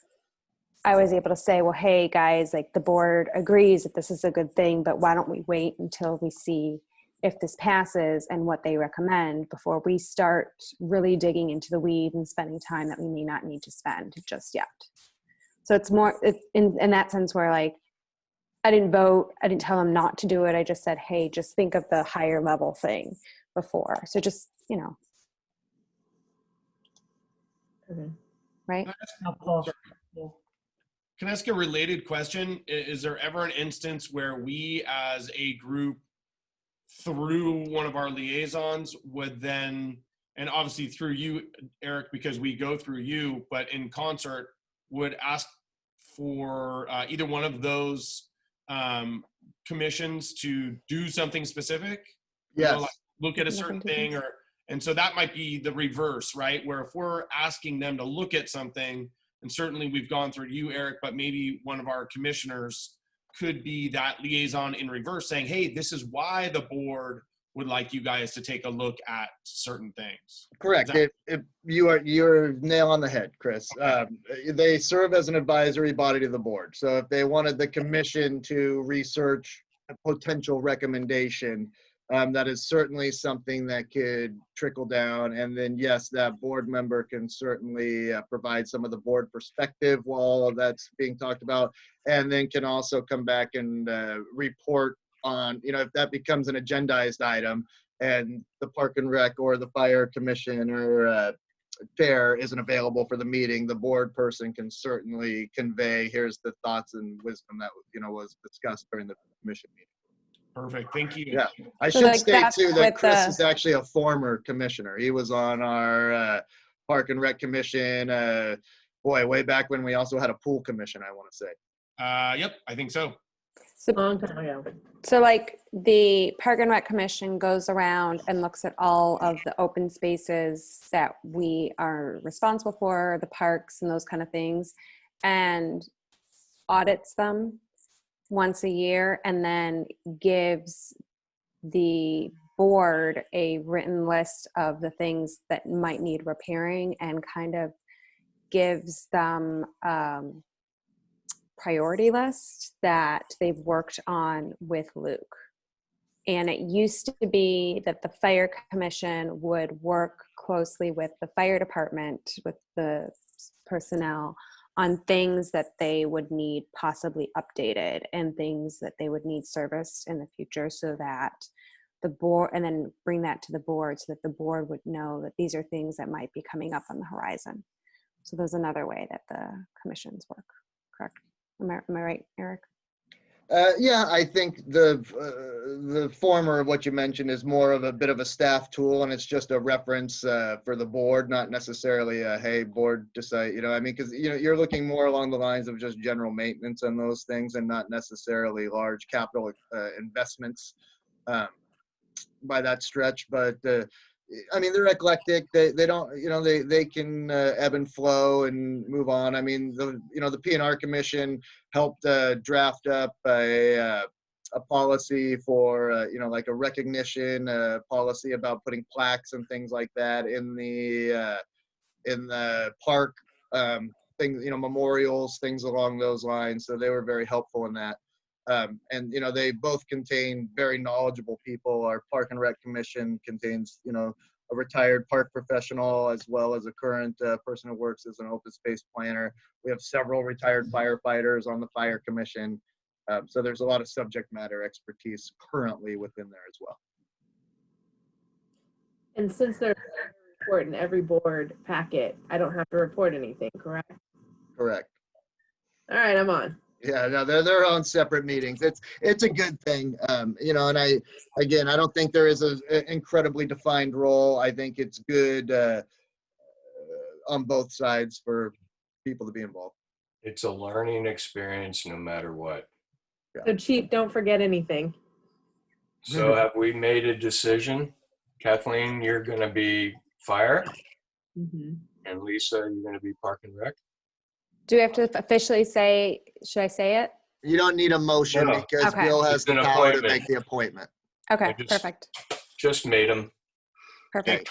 I was able to say, well, hey guys, like the board agrees that this is a good thing, but why don't we wait until we see if this passes and what they recommend before we start really digging into the weeds and spending time that we may not need to spend just yet. So it's more in that sense where like, I didn't vote. I didn't tell them not to do it. I just said, hey, just think of the higher level thing before. So just, Okay. right? Helpful. Can I ask a related question? Is there ever an instance where we as a group, through one of our liaisons, would then, and obviously through you, Eric, because we go through you, but in concert, would ask for either one of those commissions to do something specific? You know, Yes. like look at a certain thing, or, and so that might be the reverse, right? Where if we're asking them to look at something, and certainly we've gone through you, Eric, but maybe one of our commissioners could be that liaison in reverse saying, hey, this is why the board would like you guys to take a look at certain things. Correct. You're nail on the head, Chris. They serve as an advisory body to the board. So if they wanted the commission to research a potential recommendation, that is certainly something that could trickle down. And then, yes, that board member can certainly provide some of the board perspective while all of that's being talked about, and then can also come back and report on, if that becomes an agendized item and the Park and Rec or the Fire Commission or chair isn't available for the meeting, the board person can certainly convey, here's the thoughts and wisdom that, was discussed during the commission meeting. Perfect. Thank you. Yeah. I So, should like, state that's too that with Chris the- is actually a former commissioner. He was on our Park and Rec Commission, way back when we also had a pool commission, I want to say. Yep, I think so. Long time ago. So like the Park and Rec Commission goes around and looks at all of the open spaces that we are responsible for, the parks and those kind of things, and audits them once a year, and then gives the board a written list of the things that might need repairing, and kind of gives them priority list that they've worked on with Luke. And it used to be that the fire commission would work closely with the fire department, with the personnel, on things that they would need possibly updated and things that they would need serviced in the future, so that the board, and then bring that to the board so that the board would know that these are things that might be coming up on the horizon. So there's another way that the commissions work, correct? Am I right, Eric? Yeah, I think the former of what you mentioned is more of a bit of a staff tool, and it's just a reference for the board, not necessarily a, hey, board decide, because you're looking more along the lines of just general maintenance and those things, and not necessarily large capital investments by that stretch. But they're eclectic. They don't, they can ebb and flow and move on. I mean, the P&R Commission helped draft up a policy for, like a recognition policy about putting plaques and things like that in the park, things, memorials, things along those lines. So they were very helpful in that. And they both contain very knowledgeable people. Our Park and Rec Commission contains, a retired park professional, as well as a current person who works as an open space planner. We have several retired firefighters on the Fire Commission. So there's a lot of subject matter expertise currently within there as well. And since there's a report in every board packet, I don't have to report anything, correct? Correct. All right, I'm on. Yeah, no, they're their own separate meetings. It's a good thing, and I don't think there is an incredibly defined role. I think it's good on both sides for people to be involved. It's a learning experience no matter what. So Chief, don't forget anything. So have we made a decision? Kathleen, you're going to be fire, and Lisa, you're going to be Park and Rec? Do we have to officially say, should I say it? You don't need a motion No. because Okay. Bill has It's the an power to appointment. make the appointment. Okay, I just- perfect. Just made them. Perfect.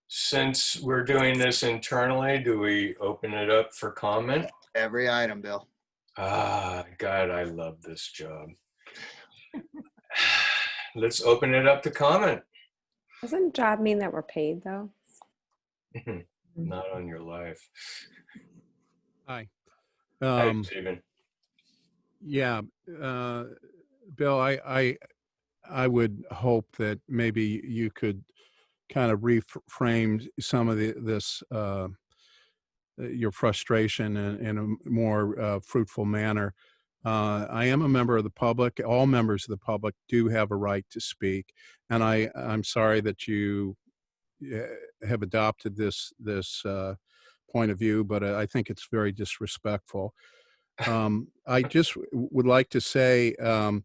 Since we're doing this internally, do we open it up for comment? Every item, Bill. God, I love this job. Let's open it up to comment. Doesn't job mean that we're paid though? Not on your life. Hi. Hi, Stephen. Yeah, Bill, I would hope that maybe you could kind of reframe some of this your frustration in a more fruitful manner. I am a member of the public. All members of the public do have a right to speak, and I'm sorry that you have adopted this point of view, but I think it's very disrespectful. I just would like to say I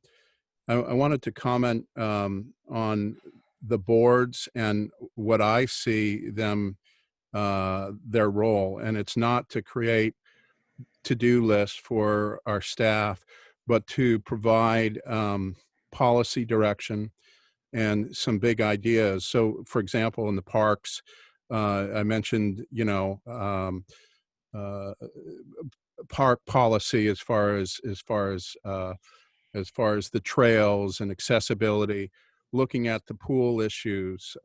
wanted to comment on the boards and what I see them their role, and it's not to create to-do lists for our staff, but to provide policy direction and some big ideas. So, for example, in the parks, I mentioned, park policy as far as the trails and accessibility, looking at the pool issues.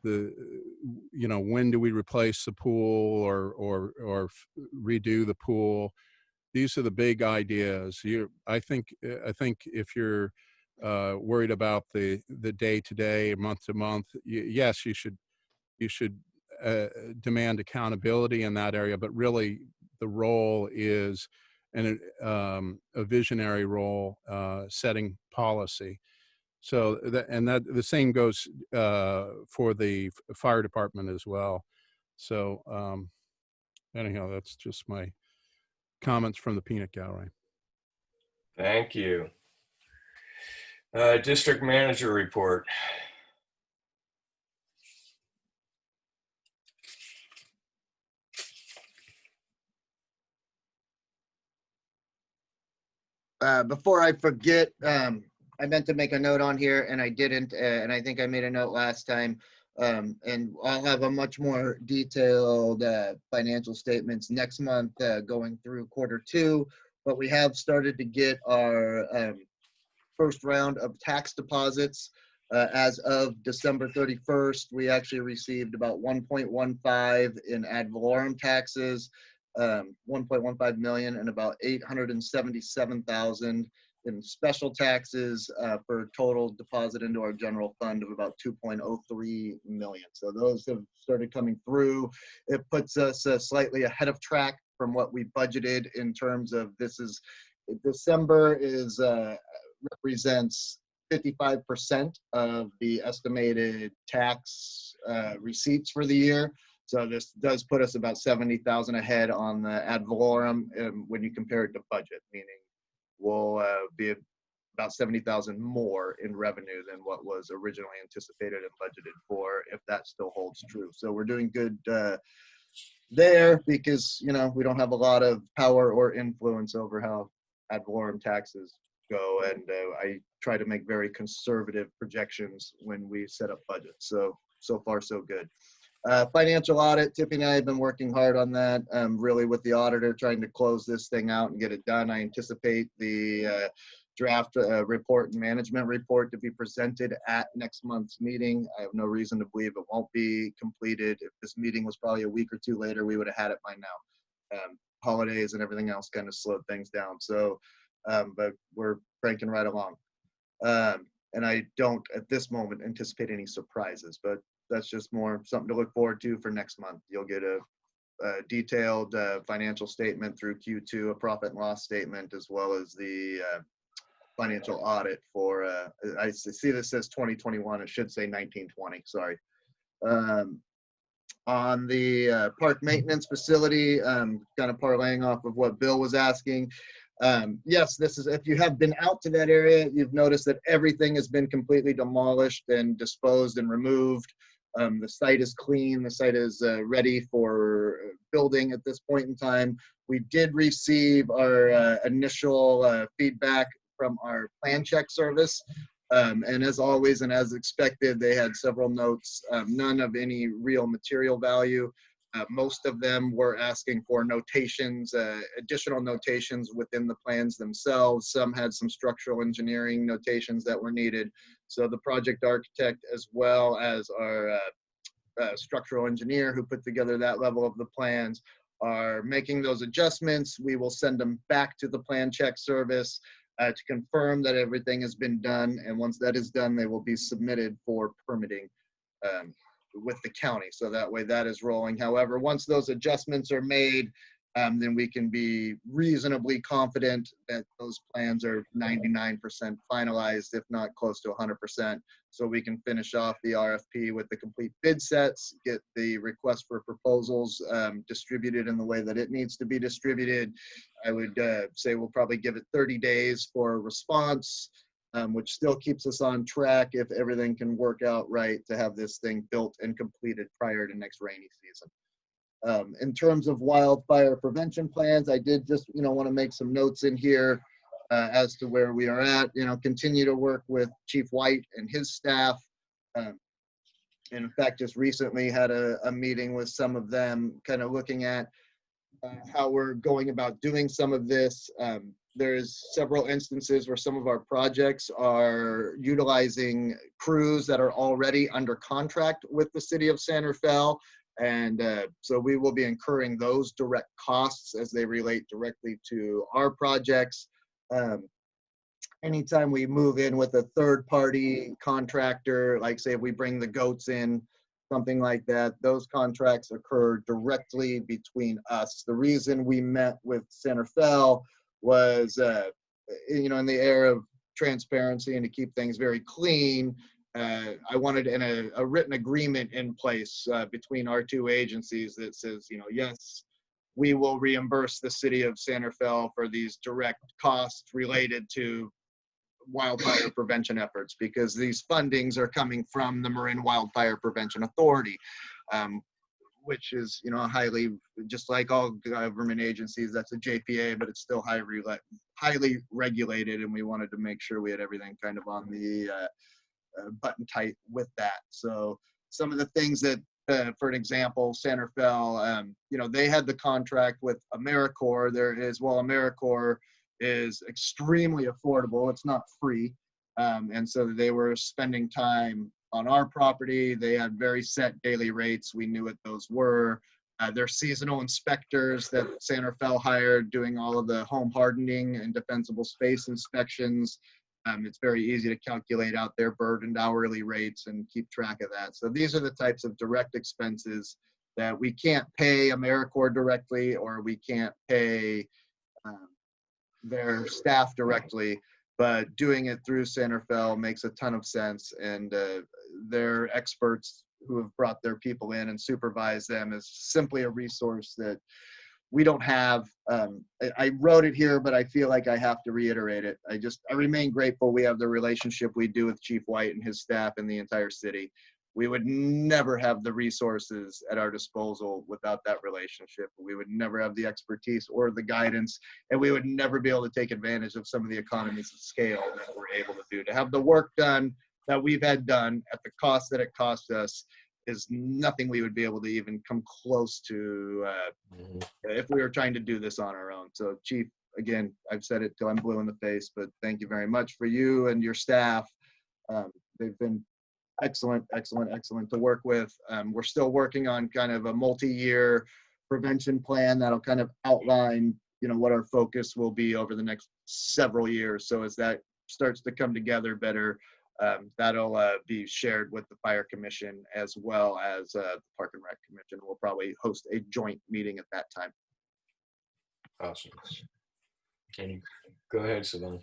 When do we replace the pool or redo the pool? These are the big ideas. I think if you're worried about the day to day, month to month, yes, you should demand accountability in that area. But really, the role is a visionary role, setting policy. So that the same goes for the fire department as well. So anyhow, that's just my comments from the peanut gallery. Thank you. District manager report. Before I forget, I meant to make a note on here and I didn't, and I think I made a note last time. And I'll have a much more detailed financial statements next month going through Q2, but we have started to get our first round of tax deposits. As of December 31st, we actually received about 1.15 in ad valorem taxes, 1.15 million, and about 877,000 in special taxes for a total deposit into our general fund of about 2.03 million. So those have started coming through. It puts us slightly ahead of track from what we budgeted in terms of December represents 55% of the estimated tax receipts for the year. So this does put us about 70,000 ahead on the ad valorem when you compare it to budget, meaning we'll be about 70,000 more in revenue than what was originally anticipated and budgeted for, if that still holds true. So we're doing good there because, we don't have a lot of power or influence over how ad valorem taxes go. And I try to make very conservative projections when we set up budgets. So far, so good. Financial audit, Tiffany and I have been working hard on that, really with the auditor, trying to close this thing out and get it done. I anticipate the draft report and management report to be presented at next month's meeting. I have no reason to believe it won't be completed. If this meeting was probably a week or two later, we would have had it by now. Holidays and everything else kind of slowed things down. So, but we're cranking right along. And I don't, at this moment, anticipate any surprises, but that's just more something to look forward to for next month. You'll get a detailed financial statement through Q2, a profit and loss statement, as well as the financial audit for, I see this says 2021, it should say 1920, sorry. On the park maintenance facility, kind of parlaying off of what Bill was asking. Yes, this is, if you have been out to that area, you've noticed that everything has been completely demolished and disposed and removed. The site is clean. The site is ready for building at this point in time. We did receive our initial feedback from our plan check service. And as always, and as expected, they had several notes, none of any real material value. Most of them were asking for notations, additional notations within the plans themselves. Some had some structural engineering notations that were needed. So the project architect, as well as our structural engineer who put together that level of the plans, are making those adjustments. We will send them back to the plan check service to confirm that everything has been done. And once that is done, they will be submitted for permitting. with the county. So that way that is rolling. However, once those adjustments are made, then we can be reasonably confident that those plans are 99% finalized, if not close to 100%. So we can finish off the RFP with the complete bid sets, get the request for proposals distributed in the way that it needs to be distributed. I would say we'll probably give it 30 days for a response, which still keeps us on track if everything can work out right to have this thing built and completed prior to next rainy season. In terms of wildfire prevention plans, I did just, want to make some notes in here as to where we are at. Continue to work with Chief White and his staff. In fact, just recently had a meeting with some of them, kind of looking at how we're going about doing some of this. There's several instances where some of our projects are utilizing crews that are already under contract with the city of San Rafael. And so we will be incurring those direct costs as they relate directly to our projects. Anytime we move in with a third-party contractor, like say if we bring the goats in, something like that, those contracts occur directly between us. The reason we met with San Rafael was, in the era of transparency and to keep things very clean, I wanted a written agreement in place between our two agencies that says, yes, we will reimburse the city of San Rafael for these direct costs related to wildfire prevention efforts, because these fundings are coming from the Marin Wildfire Prevention Authority, which is, highly, just like all government agencies, that's a JPA, but it's still highly regulated, and we wanted to make sure we had everything kind of on the button tight with that. So some of the things that, for an example, San Rafael, they had the contract with AmeriCorps. AmeriCorps is extremely affordable. It's not free. And so they were spending time on our property. They had very set daily rates. We knew what those were. Their seasonal inspectors that San Rafael hired doing all of the home hardening and defensible space inspections. It's very easy to calculate out their burdened hourly rates and keep track of that. So these are the types of direct expenses that we can't pay AmeriCorps directly, or we can't pay their staff directly, but doing it through San Rafael makes a ton of sense. And their experts who have brought their people in and supervise them is simply a resource that we don't have. I wrote it here, but I feel like I have to reiterate it. I remain grateful we have the relationship we do with Chief White and his staff in the entire city. We would never have the resources at our disposal without that relationship. We would never have the expertise or the guidance, and we would never be able to take advantage of some of the economies of scale that we're able to do. To have the work done that we've had done at the cost that it cost us is nothing we would be able to even come close to if we were trying to do this on our own. So Chief, again, I've said it till I'm blue in the face, but thank you very much for you and your staff. They've been excellent to work with. We're still working on kind of a multi-year prevention plan that'll kind of outline, what our focus will be over the next several years. So as that starts to come together better, that'll be shared with the Fire Commission as well as the Park and Rec Commission. We'll probably host a joint meeting at that time. Awesome. Go ahead, Savon.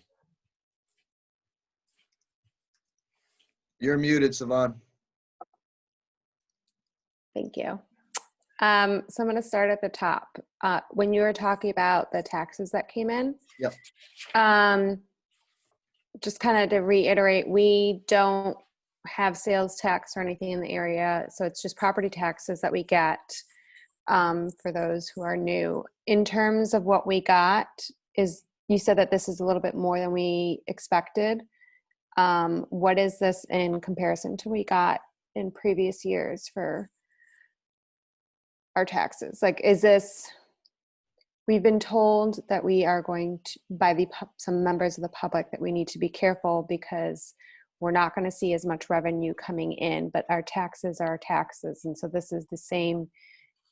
You're muted, Savon. Thank you. So I'm going to start at the top. When you were talking about the taxes that came in, Yep. Just kind of to reiterate, we don't have sales tax or anything in the area, so it's just property taxes that we get. For those who are new, in terms of what we got, you said that this is a little bit more than we expected. What is this in comparison to what we got in previous years for our taxes? Like, is this, we've been told that we are going to, by some members of the public, that we need to be careful because we're not going to see as much revenue coming in, but our taxes are taxes. And so this is the same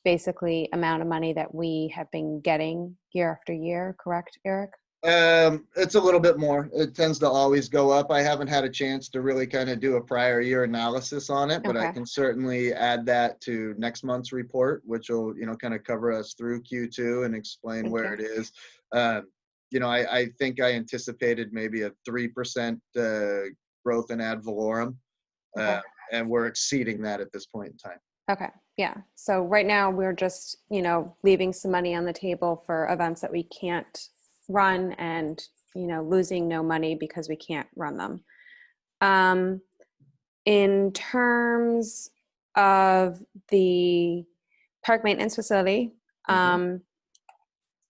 basically amount of money that we have been getting year after year, correct, Eric? It's a little bit more. It tends to always go up. I haven't had a chance to really kind of do a prior year analysis on it, but I Okay. can certainly add that to next month's report, which will, kind of cover us through Q2 and explain Thank where you. it is. I think I anticipated maybe a 3% growth in ad valorem, Okay. and we're exceeding that at this point in time. Okay, yeah. So right now we're just, leaving some money on the table for events that we can't run and, losing no money because we can't run them. In terms of the park maintenance facility,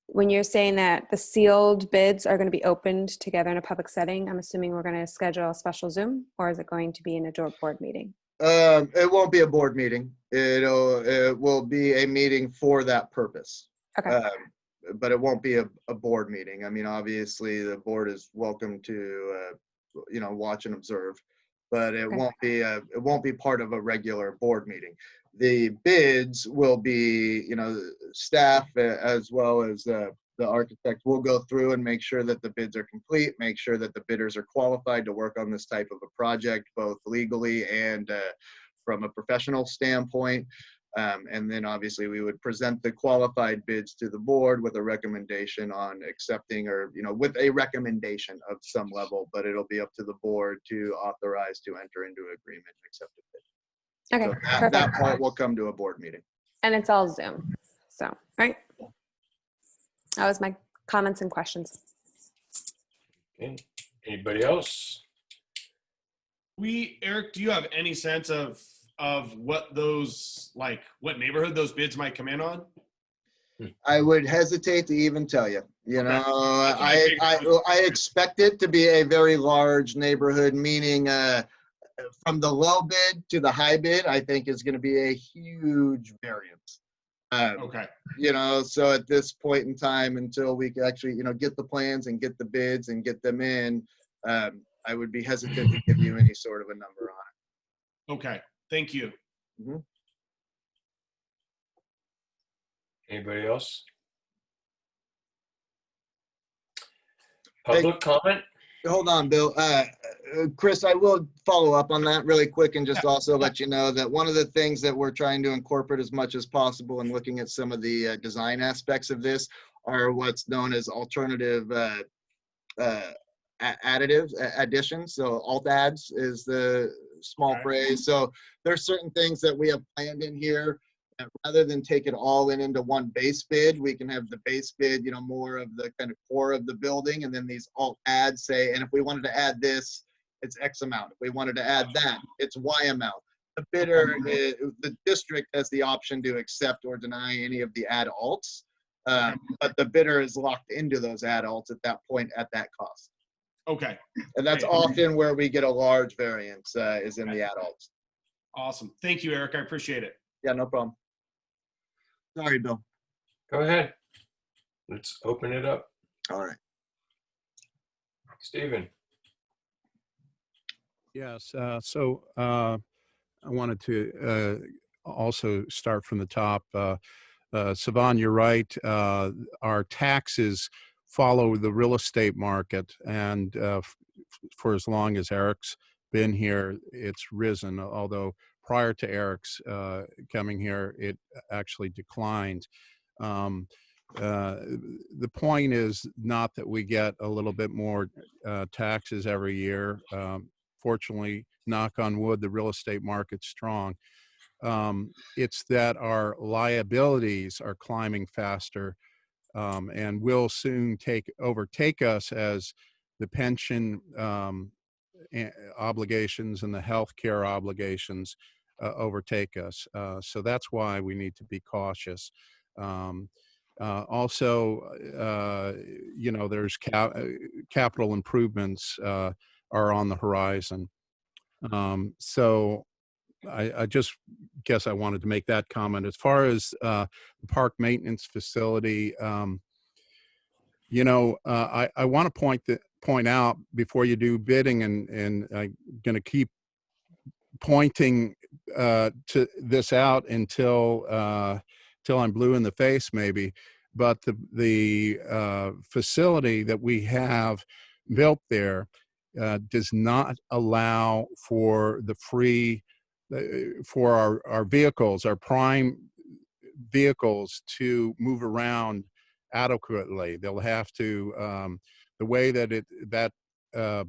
when you're saying that the sealed bids are going to be opened together in a public setting, I'm assuming we're going to schedule a special Zoom, or is it going to be in a board meeting? It won't be a board meeting. It will be a meeting for that purpose. Okay. But it won't be a board meeting. I mean, obviously the board is welcome to, watch and observe, but it Okay. won't be part of a regular board meeting. The bids will be, staff as well as the architect will go through and make sure that the bids are complete, make sure that the bidders are qualified to work on this type of a project, both legally and from a professional standpoint. And then obviously we would present the qualified bids to the board with a recommendation on accepting, or, with a recommendation of some level, but it'll be up to the board to authorize to enter into agreement and accept a bid. Okay, So that perfect. part will come to a board meeting. And it's all Zoom. So, all right. That was my comments and questions. Okay. Anybody else? Eric, do you have any sense of what those, like, what neighborhood those bids might come in on? I would hesitate to even tell you. Okay. That's what I I expect it to be a very large neighborhood, meaning from the low bid to the high bid, I think is going to be a huge variance. Okay. So at this point in time, until we can actually, get the plans and get the bids and get them in, I would be hesitant to give you any sort of a number on Okay. Thank you. it. Mm-hmm. Anybody else? Public comment? Hold on, Bill. Chris, I will follow up on that really quick and just also let you know that one of the things that we're trying to incorporate as much as possible and looking at some of the design aspects of this are what's known as alternative additive additions. So alt ads is the small phrase. So there's certain things that we have planned in here. And rather than take it all into one base bid, we can have the base bid, more of the kind of core of the building, and then these alt ads say, and if we wanted to add this, it's X amount. If we wanted to add that, it's Y amount. The bidder, the district has the option to accept or deny any of the add alts, but the bidder is locked into those add alts at that point at that cost. Okay. And that's often where we get a large variance is in the add alts. Awesome. Thank you, Eric. I appreciate it. Yeah, no problem. Sorry, Bill. Go ahead. Let's open it up. All right. Stephen. Yes. So I wanted to also start from the top. Sivan, you're right. Our taxes follow the real estate market, and for as long as Eric's been here, it's risen. Although prior to Eric's coming here, it actually declined. The point is not that we get a little bit more taxes every year. Fortunately, knock on wood, the real estate market's strong. It's that our liabilities are climbing faster and will soon overtake us as the pension obligations and the healthcare obligations overtake us. So that's why we need to be cautious. Also, there's capital improvements are on the horizon. So I just guess I wanted to make that comment. As far as the park maintenance facility, I want to point out before you do bidding, and I'm going to keep pointing to this out until I'm blue in the face, maybe. but the facility that we have built there does not allow for the free for our vehicles, our prime vehicles, to move around adequately. They'll have to the way that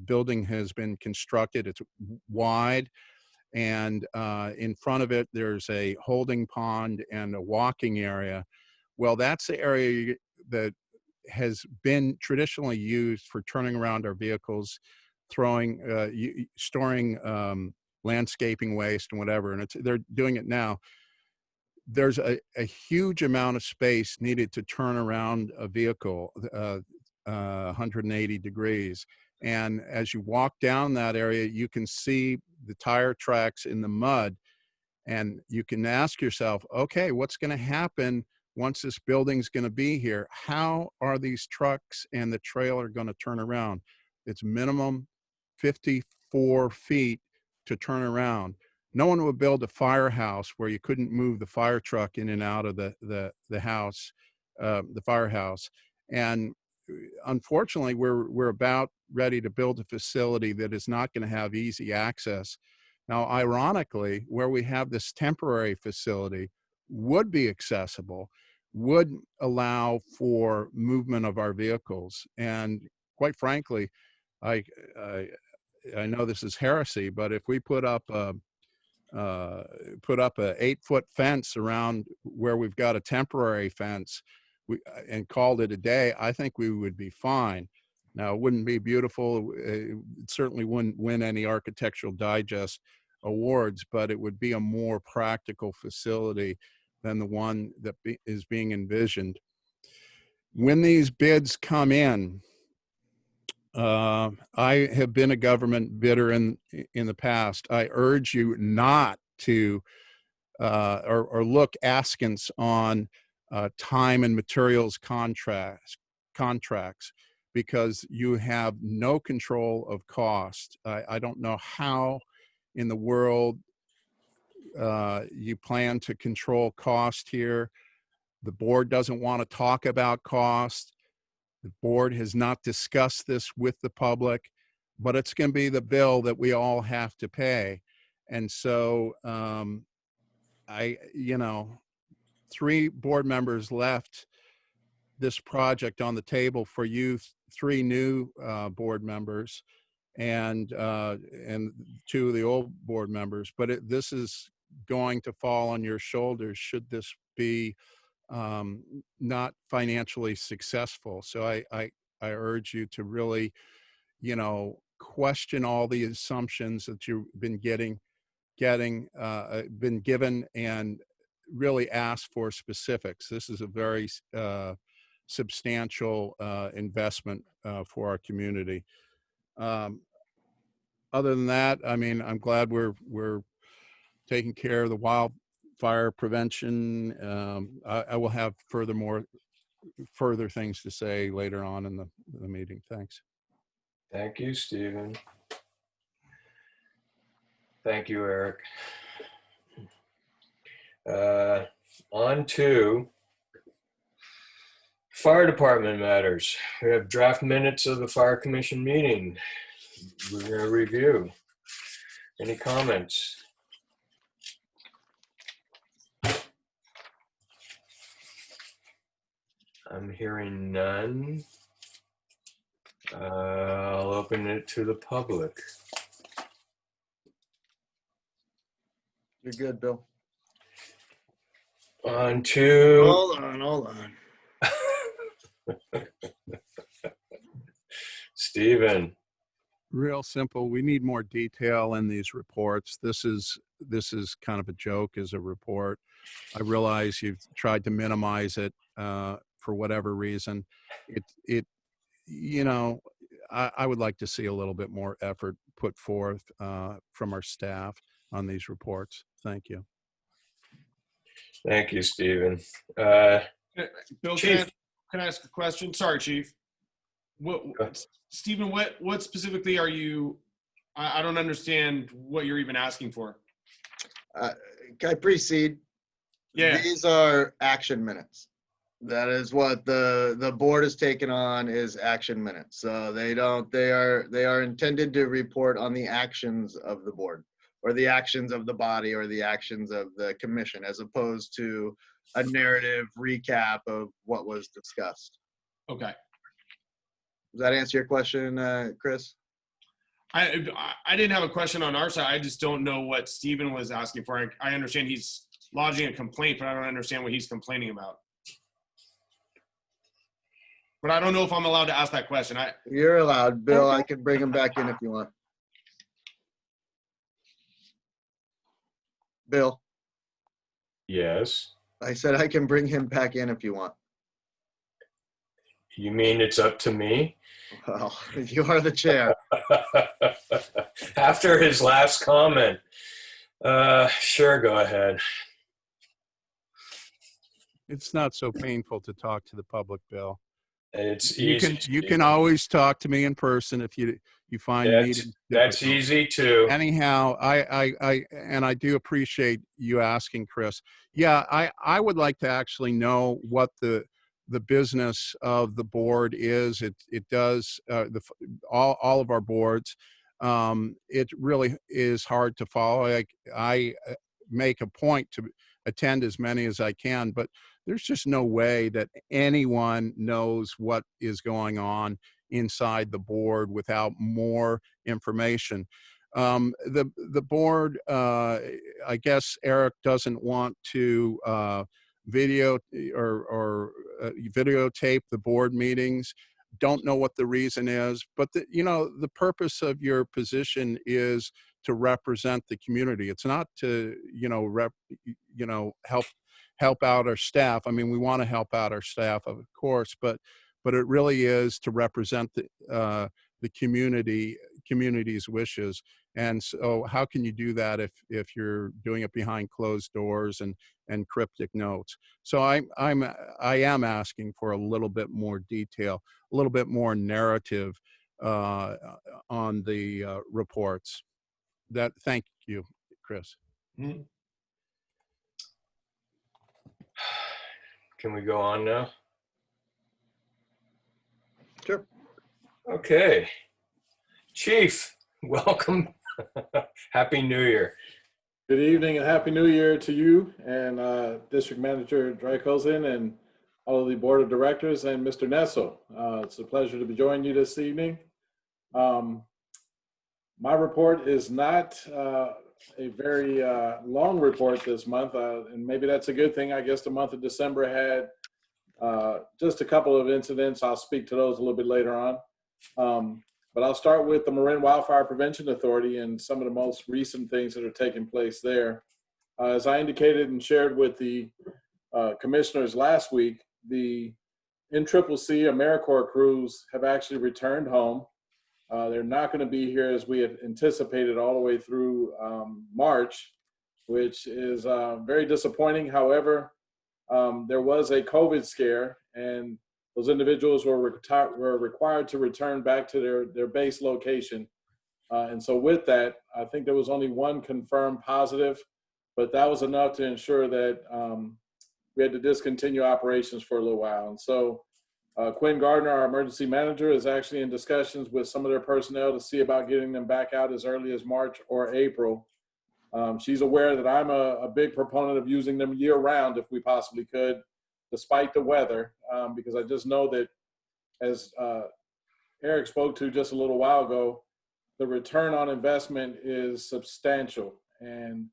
building has been constructed. It's wide, and in front of it there's a holding pond and a walking area. Well, that's the area that has been traditionally used for turning around our vehicles, storing landscaping waste and whatever, and they're doing it now. There's a huge amount of space needed to turn around a vehicle 180 degrees. And as you walk down that area, you can see the tire tracks in the mud, and you can ask yourself, okay, what's going to happen once this building's going to be here? How are these trucks and the trailer going to turn around? It's minimum 54 feet to turn around. No one would build a firehouse where you couldn't move the fire truck in and out of the house, the firehouse. And unfortunately, we're about ready to build a facility that is not going to have easy access. Now, ironically, where we have this temporary facility would be accessible, would allow for movement of our vehicles. And quite frankly, I know this is heresy, but if we put up a 8-foot fence around where we've got a temporary fence, and called it a day, I think we would be fine. Now, it wouldn't be beautiful. It certainly wouldn't win any Architectural Digest awards, but it would be a more practical facility than the one that is being envisioned. When these bids come in, I have been a government bidder in the past. I urge you not to or look askance on time and materials contracts, because you have no control of cost. I don't know how in the world you plan to control cost here. The board doesn't want to talk about cost. The board has not discussed this with the public, but it's going to be the bill that we all have to pay. And so you know, 3 board members left this project on the table for you, 3 new board members, and 2 of the old board members. But this is going to fall on your shoulders should this be not financially successful. So I urge you to really, you know, question all the assumptions that you've been been given, and really ask for specifics. This is a very substantial investment for our community. Other than that, I mean, I'm glad we're taking care of the wildfire prevention. I will have further things to say later on in the meeting. Thanks. Thank you, Stephen. Thank you, Eric. On to fire department matters. We have draft minutes of the fire commission meeting. We're going to review. Any comments? I'm hearing none. I'll open it to the public. You're good, Bill. On to... Hold on. Stephen. Real simple. We need more detail in these reports. This is kind of a joke as a report. I realize you've tried to minimize it for whatever reason. You know, I would like to see a little bit more effort put forth from our staff on these reports. Thank you. Thank you, Stephen. Bill, Chief. can I ask a question? Sorry, Chief. Stephen, what specifically are you? I don't understand what you're even asking for. Can I precede? Yeah. These are action minutes. That is what the board has taken on, is action minutes. So they are intended to report on the actions of the board, or the actions of the body, or the actions of the commission, as opposed to a narrative recap of what was discussed. Okay. Does that answer your question, Chris? I didn't have a question on our side. I just don't know what Stephen was asking for. I understand he's lodging a complaint, but I don't understand what he's complaining about. But I don't know if I'm allowed to ask that question. You're allowed, Bill. I can bring him back in if you want. Bill, Yes. I said I can bring him back in if you want. You mean it's up to me? Well, you are the chair. After his last comment. Sure, go ahead. It's not so painful to talk to the public, Bill. It's You easy. can always talk to me in person if you find meetings That's difficult. easy too. Anyhow, I do appreciate you asking, Chris. Yeah, I would like to actually know what the business of the board is. It does all of our boards. It really is hard to follow. I make a point to attend as many as I can, but there's just no way that anyone knows what is going on inside the board without more information. The board, I guess Eric doesn't want to video or videotape the board meetings. Don't know what the reason is, but the purpose of your position is to represent the community. It's not to help out our staff. I mean, we want to help out our staff, of course, but it really is to represent the community's wishes. And so how can you do that if you're doing it behind closed doors and cryptic notes? So I am asking for a little bit more detail, a little bit more narrative on the reports. Thank you, Chris. Hmm. Can we go on now? Sure. Okay. Chief, welcome. Happy New Year. Good evening and Happy New Year to you and District Manager Drykosen and all of the Board of Directors and Mr. Nessel. It's a pleasure to be joining you this evening. My report is not a very long report this month, and maybe that's a good thing. I guess the month of December had just a couple of incidents. I'll speak to those a little bit later on. But I'll start with the Marin Wildfire Prevention Authority and some of the most recent things that are taking place there. As I indicated and shared with the commissioners last week, the NCCC AmeriCorps crews have actually returned home. They're not going to be here as we had anticipated all the way through March, which is very disappointing. However, there was a COVID scare, and those individuals were required to return back to their base location. And so with that, I think there was only one confirmed positive, but that was enough to ensure that we had to discontinue operations for a little while. And so Quinn Gardner, our emergency manager, is actually in discussions with some of their personnel to see about getting them back out as early as March or April. She's aware that I'm a big proponent of using them year round if we possibly could, despite the weather, because I just know that, as Eric spoke to just a little while ago, the return on investment is substantial. And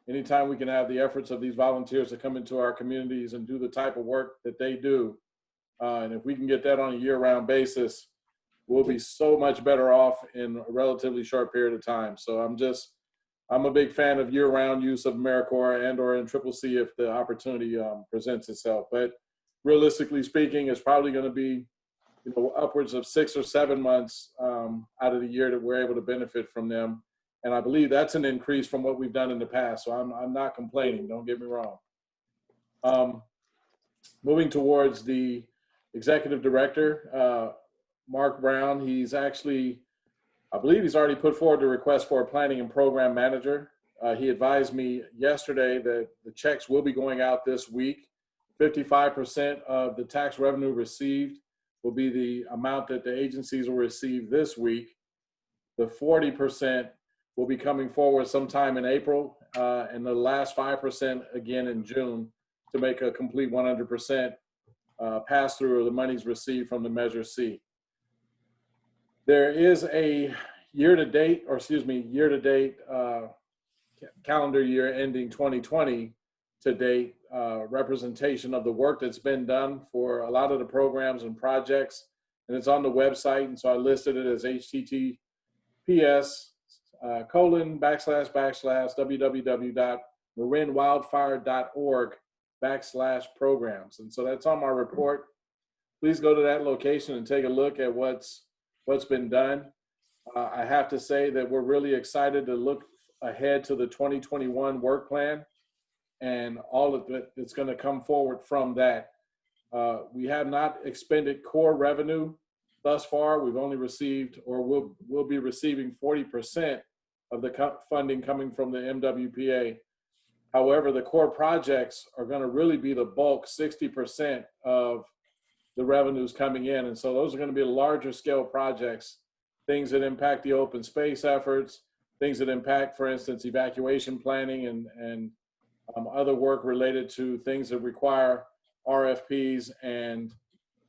anytime we can have the efforts of these volunteers to come into our communities and do the type of work that they do, and if we can get that on a year-round basis, we'll be so much better off in a relatively short period of time. So I'm a big fan of year-round use of AmeriCorps and or NCCC if the opportunity presents itself. But realistically speaking, it's probably going to be upwards of 6 or 7 months out of the year that we're able to benefit from them. And I believe that's an increase from what we've done in the past. So I'm not complaining, don't get me wrong. Moving towards the executive director, Mark Brown, he's actually, I believe he's already put forward the request for a planning and program manager. He advised me yesterday that the checks will be going out this week 55% of the tax revenue received will be the amount that the agencies will receive this week. The 40% will be coming forward sometime in April, and the last 5% again in June to make a complete 100% pass through of the monies received from the Measure C. There is a year-to-date calendar year ending 2020 to date representation of the work that's been done for a lot of the programs and projects, and it's on the website. And so I listed it as https://www.marinwildfire.org/programs. And so that's on my report. Please go to that location and take a look at what's been done. I have to say that we're really excited to look ahead to the 2021 work plan and all of it that's going to come forward from that. We have not expended core revenue thus far. We've only received, or we'll be receiving 40% of the funding coming from the MWPA. However, the core projects are going to really be the bulk, 60% of the revenues coming in. And so those are going to be larger scale projects, things that impact the open space efforts, things that impact, for instance, evacuation planning and other work related to things that require RFPs and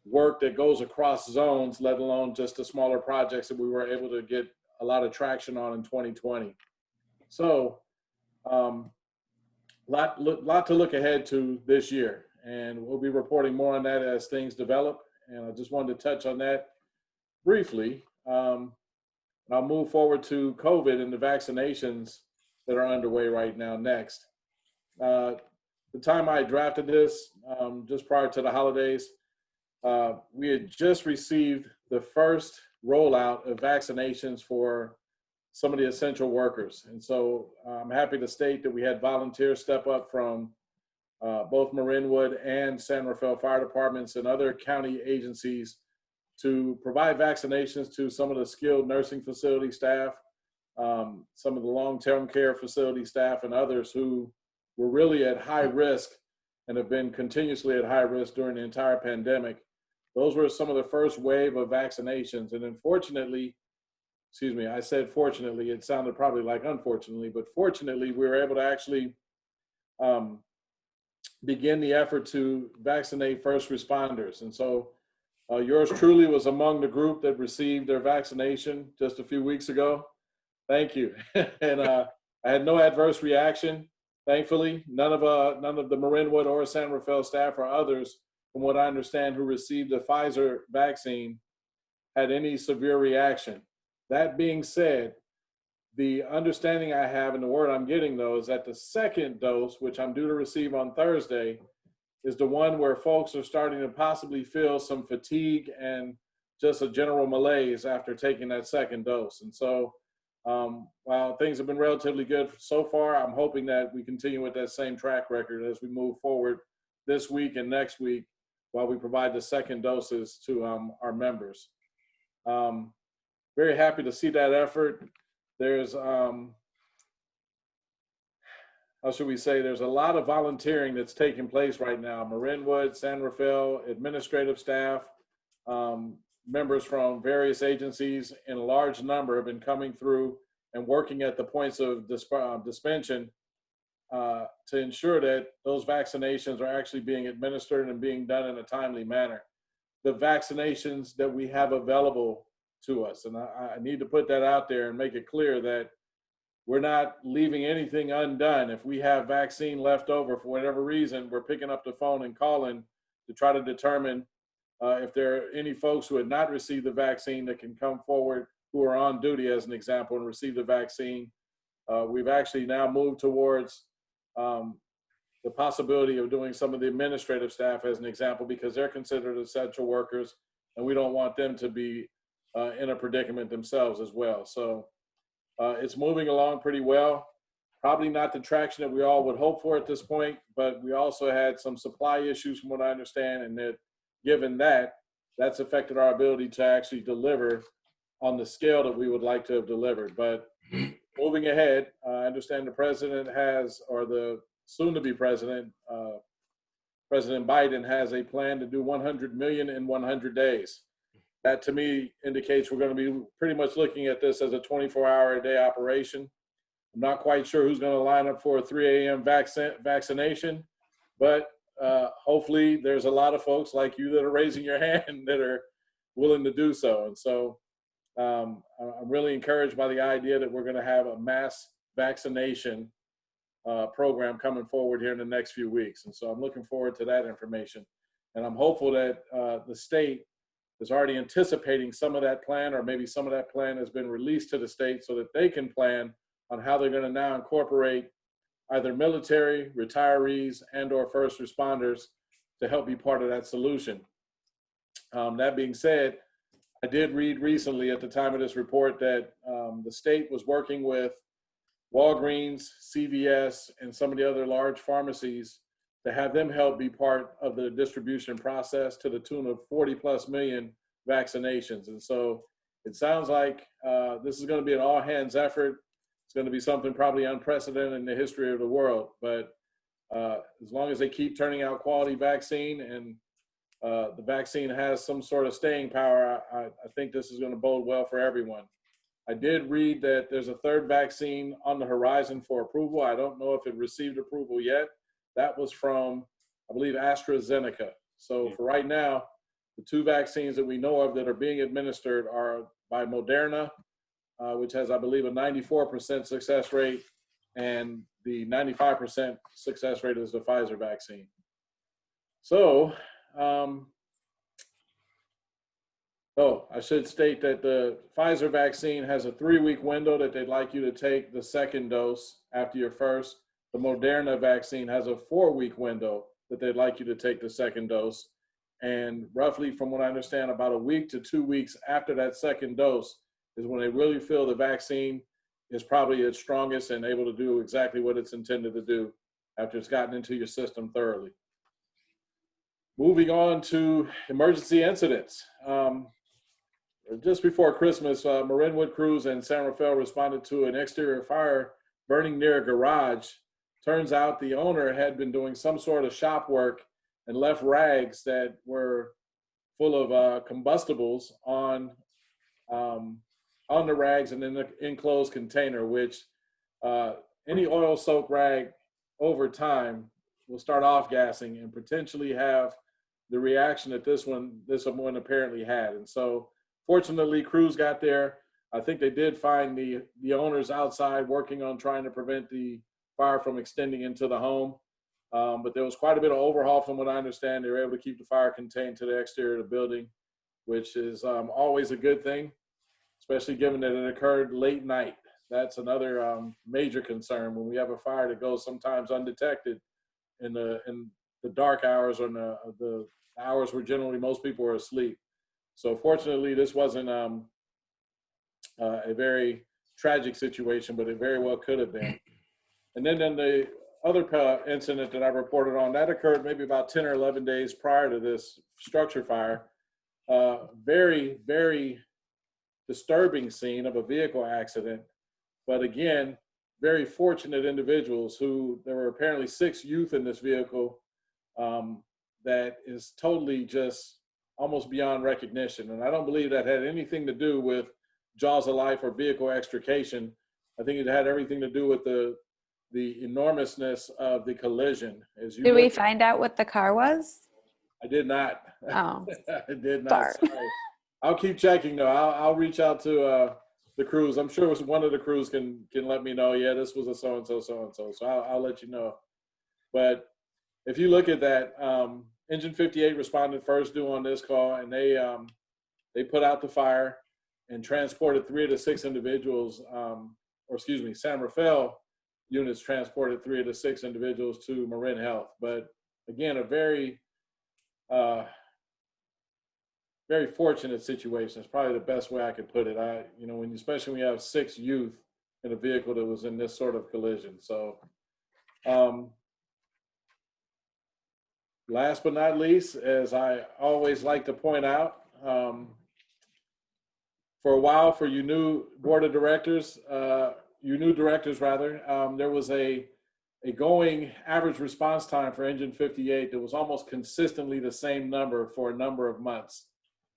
work that goes across zones, let alone just the smaller projects that we were able to get a lot of traction on in 2020. So lot to look ahead to this year, and we'll be reporting more on that as things develop. And I just wanted to touch on that briefly. And I'll move forward to COVID and the vaccinations that are underway right now next. The time I drafted this, just prior to the holidays, we had just received the first rollout of vaccinations for some of the essential workers. And so I'm happy to state that we had volunteers step up from both Marinwood and San Rafael Fire Departments and other county agencies to provide vaccinations to some of the skilled nursing facility staff, some of the long-term care facility staff, and others who were really at high risk and have been continuously at high risk during the entire pandemic. Those were some of the first wave of vaccinations. And unfortunately, I said fortunately, it sounded probably like unfortunately, but fortunately, we were able to actually begin the effort to vaccinate first responders. And so yours truly was among the group that received their vaccination just a few weeks ago. Thank you. And I had no adverse reaction. Thankfully, none of the Marinwood or San Rafael staff or others, from what I understand, who received the Pfizer vaccine had any severe reaction. That being said, the understanding I have and the word I'm getting, though, is that the second dose, which I'm due to receive on Thursday, is the one where folks are starting to possibly feel some fatigue and just a general malaise after taking that second dose. And so while things have been relatively good so far, I'm hoping that we continue with that same track record as we move forward this week and next week while we provide the second doses to our members. Very happy to see that effort. There's, how should we say, there's a lot of volunteering that's taking place right now. Marinwood, San Rafael, administrative staff, members from various agencies in a large number have been coming through and working at the points of dispensation to ensure that those vaccinations are actually being administered and being done in a timely manner. The vaccinations that we have available to us, and I need to put that out there and make it clear that we're not leaving anything undone. If we have vaccine left over for whatever reason, we're picking up the phone and calling to try to determine if there are any folks who had not received the vaccine that can come forward, who are on duty as an example, and receive the vaccine. We've actually now moved towards the possibility of doing some of the administrative staff as an example, because they're considered essential workers and we don't want them to be in a predicament themselves as well. So it's moving along pretty well. Probably not the traction that we all would hope for at this point, but we also had some supply issues from what I understand, and that given that, that's affected our ability to actually deliver on the scale that we would like to have delivered. But moving ahead, I understand the president has, or the soon-to-be president, President Biden has a plan to do 100 million in 100 days. That to me indicates we're going to be pretty much looking at this as a 24-hour-a-day operation. I'm not quite sure who's going to line up for a 3 a.m. vaccination, but hopefully there's a lot of folks like you that are raising your hand that are willing to do so. And so I'm really encouraged by the idea that we're going to have a mass vaccination program coming forward here in the next few weeks. And so I'm looking forward to that information. And I'm hopeful that the state is already anticipating some of that plan, or maybe some of that plan has been released to the state so that they can plan on how they're going to now incorporate either military, retirees, and or first responders to help be part of that solution. That being said, I did read recently at the time of this report that the state was working with Walgreens, CVS, and some of the other large pharmacies to have them help be part of the distribution process to the tune of 40+ million vaccinations. And so it sounds like this is going to be an all hands effort. It's going to be something probably unprecedented in the history of the world. But as long as they keep turning out quality vaccine and the vaccine has some sort of staying power, I think this is going to bode well for everyone. I did read that there's a third vaccine on the horizon for approval. I don't know if it received approval yet. That was from, I believe, AstraZeneca. So for right now, the 2 vaccines that we know of that are being administered are by Moderna, which has, I believe, a 94% success rate, and the 95% success rate is the Pfizer vaccine. So, I should state that the Pfizer vaccine has a 3-week window that they'd like you to take the second dose after your first. The Moderna vaccine has a 4-week window that they'd like you to take the second dose. And roughly, from what I understand, about a week to 2 weeks after that second dose is when they really feel the vaccine is probably its strongest and able to do exactly what it's intended to do after it's gotten into your system thoroughly. Moving on to emergency incidents. Just before Christmas, Marinwood crews in San Rafael responded to an exterior fire burning near a garage. Turns out the owner had been doing some sort of shop work and left rags that were full of combustibles on the rags and in the enclosed container, which any oil-soaked rag over time will start off-gassing and potentially have the reaction that this one apparently had. And so fortunately, crews got there. I think they did find the owners outside working on trying to prevent the fire from extending into the home. But there was quite a bit of overhaul from what I understand. They were able to keep the fire contained to the exterior of the building, which is always a good thing, especially given that it occurred late night. That's another major concern when we have a fire that goes sometimes undetected in the dark hours, or in the hours where generally most people are asleep. So fortunately, this wasn't a very tragic situation, but it very well could have been. And then the other incident that I reported on, that occurred maybe about 10 or 11 days prior to this structure fire. Very, very disturbing scene of a vehicle accident. But again, very fortunate individuals there were apparently 6 youth in this vehicle that is totally just almost beyond recognition. And I don't believe that had anything to do with jaws of life or vehicle extrication. I think it had everything to do with the enormousness of the collision. Did we find out what the car was? I did not. Oh, I did not. Sorry. I'll keep checking though. I'll reach out to the crews. I'm sure one of the crews can let me know. Yeah, this was a so-and-so. So I'll let you know. But if you look at that, Engine 58 responded first due on this call, and they put out the fire and transported 3 of the 6 individuals, San Rafael units transported 3 of the 6 individuals to Marin Health. But again, a very, very fortunate situation. It's probably the best way I could put it. Especially when you have 6 youth in a vehicle that was in this sort of collision. So, last but not least, as I always like to point out, for a while, for you new board of directors, there was a a going average response time for engine 58 that was almost consistently the same number for a number of months.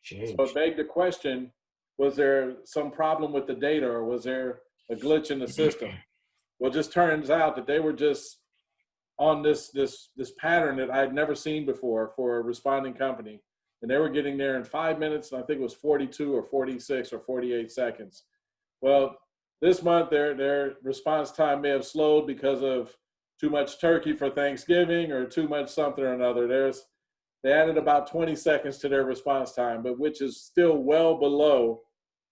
Change. So it begged the question, was there some problem with the data, or was there a glitch in the system? Well, it just turns out that they were just on this pattern that I had never seen before for a responding company. And they were getting there in 5 minutes, and I think it was 42 or 46 or 48 seconds. Well, this month their response time may have slowed because of too much turkey for Thanksgiving or too much something or another. They added about 20 seconds to their response time, but which is still well below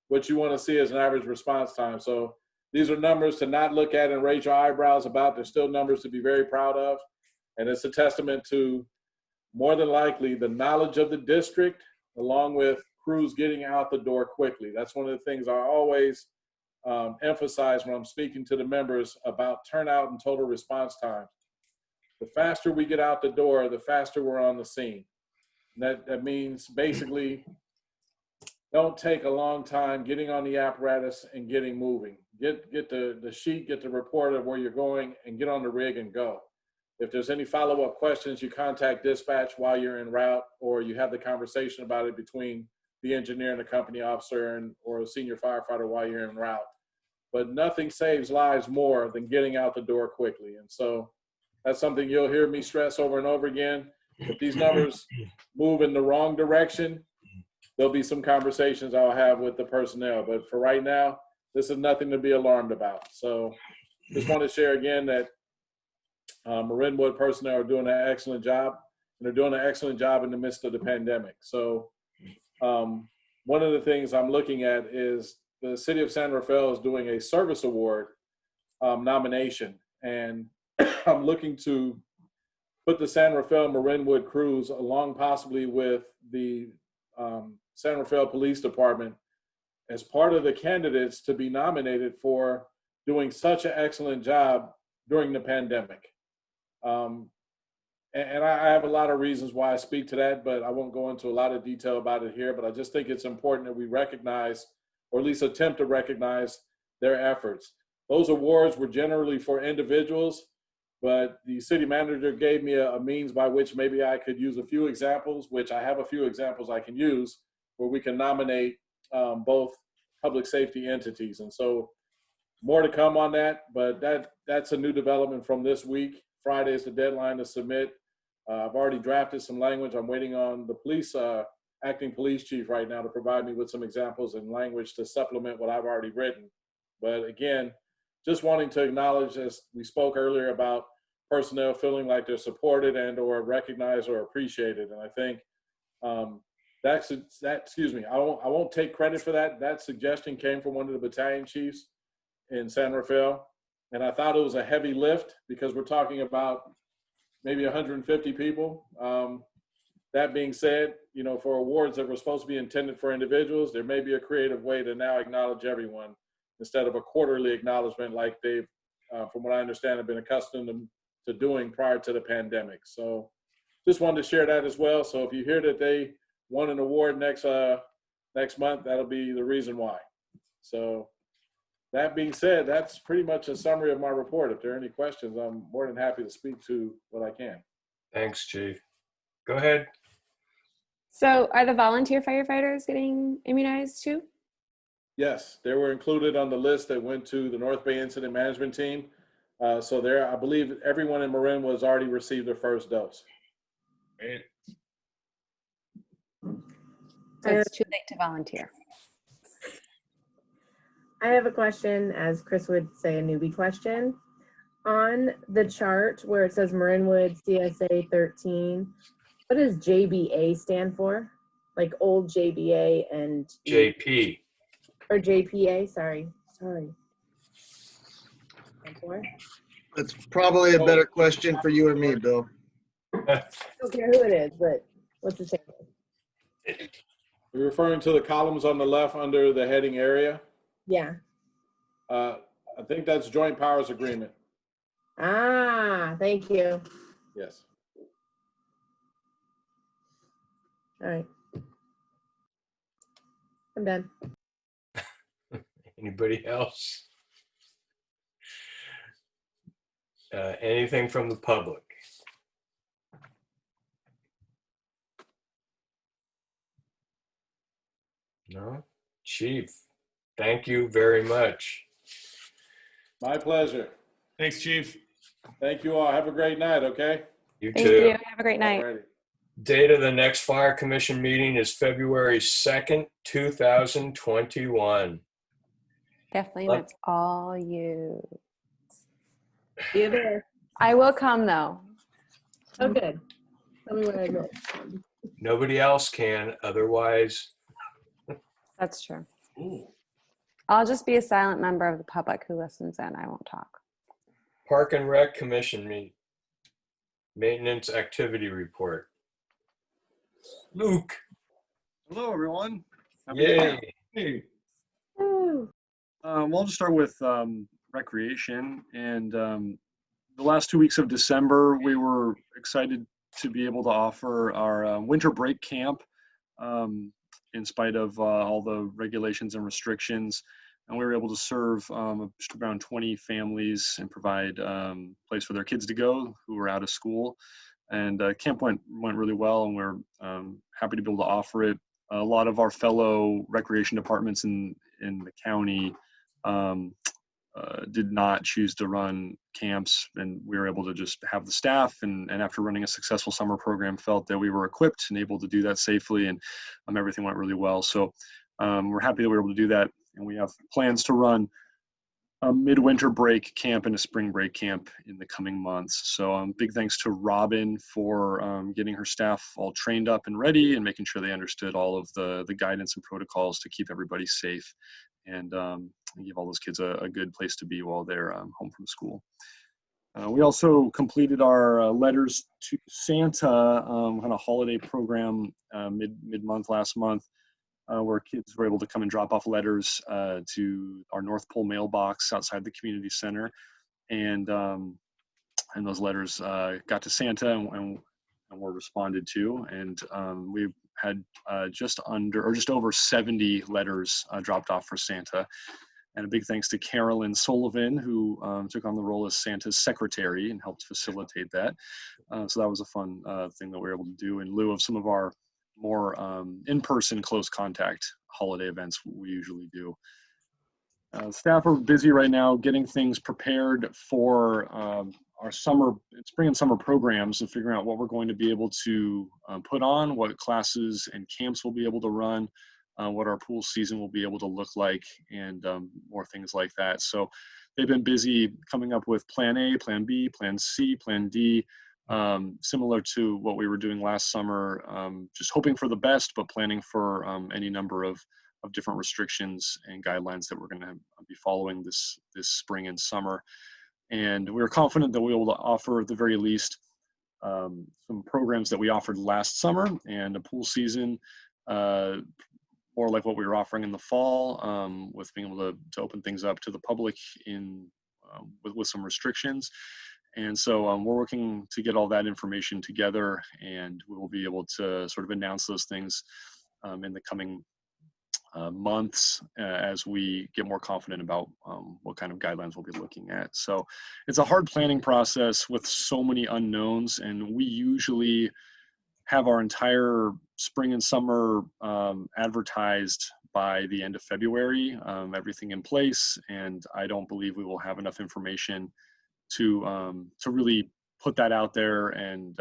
what you want to see as an average response time. So these are numbers to not look at and raise your eyebrows about. They're still numbers to be very proud of. And it's a testament to, more than likely, the knowledge of the district, along with crews getting out the door quickly. That's one of the things I always emphasize when I'm speaking to the members about turnout and total response time. The faster we get out the door, the faster we're on the scene. And that means basically don't take a long time getting on the apparatus and getting moving. Get the sheet, get the report of where you're going, and get on the rig and go. If there's any follow-up questions, you contact dispatch while you're en route, or you have the conversation about it between the engineer and the company officer or a senior firefighter while you're en route. But nothing saves lives more than getting out the door quickly. And so that's something you'll hear me stress over and over again. If these numbers move in the wrong direction, there'll be some conversations I'll have with the personnel. But for right now, this is nothing to be alarmed about. So just want to share again that Marinwood personnel are doing an excellent job, and they're doing an excellent job in the midst of the pandemic. So one of the things I'm looking at is the city of San Rafael is doing a service award nomination, and I'm looking to put the San Rafael Marinwood crews along possibly with the San Rafael Police Department as part of the candidates to be nominated for doing such an excellent job during the pandemic. And I have a lot of reasons why I speak to that, but I won't go into a lot of detail about it here. But I just think it's important that we recognize, or at least attempt to recognize, their efforts. Those awards were generally for individuals, but the city manager gave me a means by which maybe I could use a few examples, which I have a few examples I can use, where we can nominate both public safety entities. And so more to come on that, but that's a new development from this week. Friday is the deadline to submit. I've already drafted some language. I'm waiting on the police, acting police chief right now to provide me with some examples and language to supplement what I've already written. But again, just wanting to acknowledge, as we spoke earlier, about personnel feeling like they're supported and or recognized or appreciated. And I think excuse me, I won't take credit for that. That suggestion came from one of the battalion chiefs in San Rafael. And I thought it was a heavy lift because we're talking about maybe 150 people. That being said, you know, for awards that were supposed to be intended for individuals, there may be a creative way to now acknowledge everyone instead of a quarterly acknowledgement like they've, from what I understand, have been accustomed to doing prior to the pandemic. So just wanted to share that as well. So if you hear that they won an award next month, that'll be the reason why. So that being said, that's pretty much a summary of my report. If there are any questions, I'm more than happy to speak to what I can. Thanks, Chief. Go ahead. So are the volunteer firefighters getting immunized too? Yes, they were included on the list that went to the North Bay Incident Management Team. So I believe everyone in Marin has already received their first dose. Great. So it's too late to volunteer. I have a question, as Chris would say, a newbie question. On the chart where it says Marinwood CSA 13, what does JBA stand for? Like old JBA and JP. or JPA, sorry. That's probably a better question for you or me, Bill. I don't care who it is, but what's the stand for? You're referring to the columns on the left under the heading area? Yeah. I think that's Joint Powers Agreement. Ah, thank you. Yes. All right. I'm done. Anybody else? Anything from the public? No? Chief, thank you very much. My pleasure. Thanks, Chief. Thank you all. Have a great night, okay? You Thank too. you. Have a great night. Alrighty. Date of the next fire commission meeting is February 2nd, 2021. Kathleen, that's all you. See you there. I will come though. Oh, good. Tell me where I go. Nobody else can, otherwise. That's true. Ooh. I'll just be a silent member of the public who listens in. I won't talk. Park and Rec Commission meet. Maintenance activity report. Luke, Hello, everyone. Happy New Year. yay. Hey. We'll just start with recreation. And the last 2 weeks of December, we were excited to be able to offer our winter break camp in spite of all the regulations and restrictions. And we were able to serve just around 20 families and provide a place for their kids to go who were out of school. And camp went really well, and we're happy to be able to offer it. A lot of our fellow recreation departments in the county did not choose to run camps, and we were able to just have the staff, and after running a successful summer program, felt that we were equipped and able to do that safely, and everything went really well. So we're happy that we were able to do that, and we have plans to run a midwinter break camp and a spring break camp in the coming months. So big thanks to Robin for getting her staff all trained up and ready and making sure they understood all of the guidance and protocols to keep everybody safe and give all those kids a good place to be while they're home from school. We also completed our Letters to Santa kind of holiday program mid-month last month. Where kids were able to come and drop off letters to our North Pole mailbox outside the community center, and those letters got to Santa and were responded to, and we had just over 70 letters dropped off for Santa. And a big thanks to Carolyn Sullivan, who took on the role as Santa's secretary and helped facilitate that. So that was a fun thing that we were able to do in lieu of some of our more in-person close contact holiday events we usually do. Staff are busy right now getting things prepared for our spring and summer programs and figuring out what we're going to be able to put on, what classes and camps we'll be able to run, what our pool season will be able to look like, and more things like that. So they've been busy coming up with plan A, plan B, plan C, plan D, similar to what we were doing last summer, just hoping for the best, but planning for any number of different restrictions and guidelines that we're going to be following this spring and summer. And we're confident that we'll be able to offer at the very least some programs that we offered last summer and a pool season more like what we were offering in the fall, with being able to open things up to the public with some restrictions. And so we're working to get all that information together, and we will be able to sort of announce those things in the coming months as we get more confident about what kind of guidelines we'll be looking at. So it's a hard planning process with so many unknowns, and we usually have our entire spring and summer advertised by the end of February, everything in place, and I don't believe we will have enough information to really put that out there and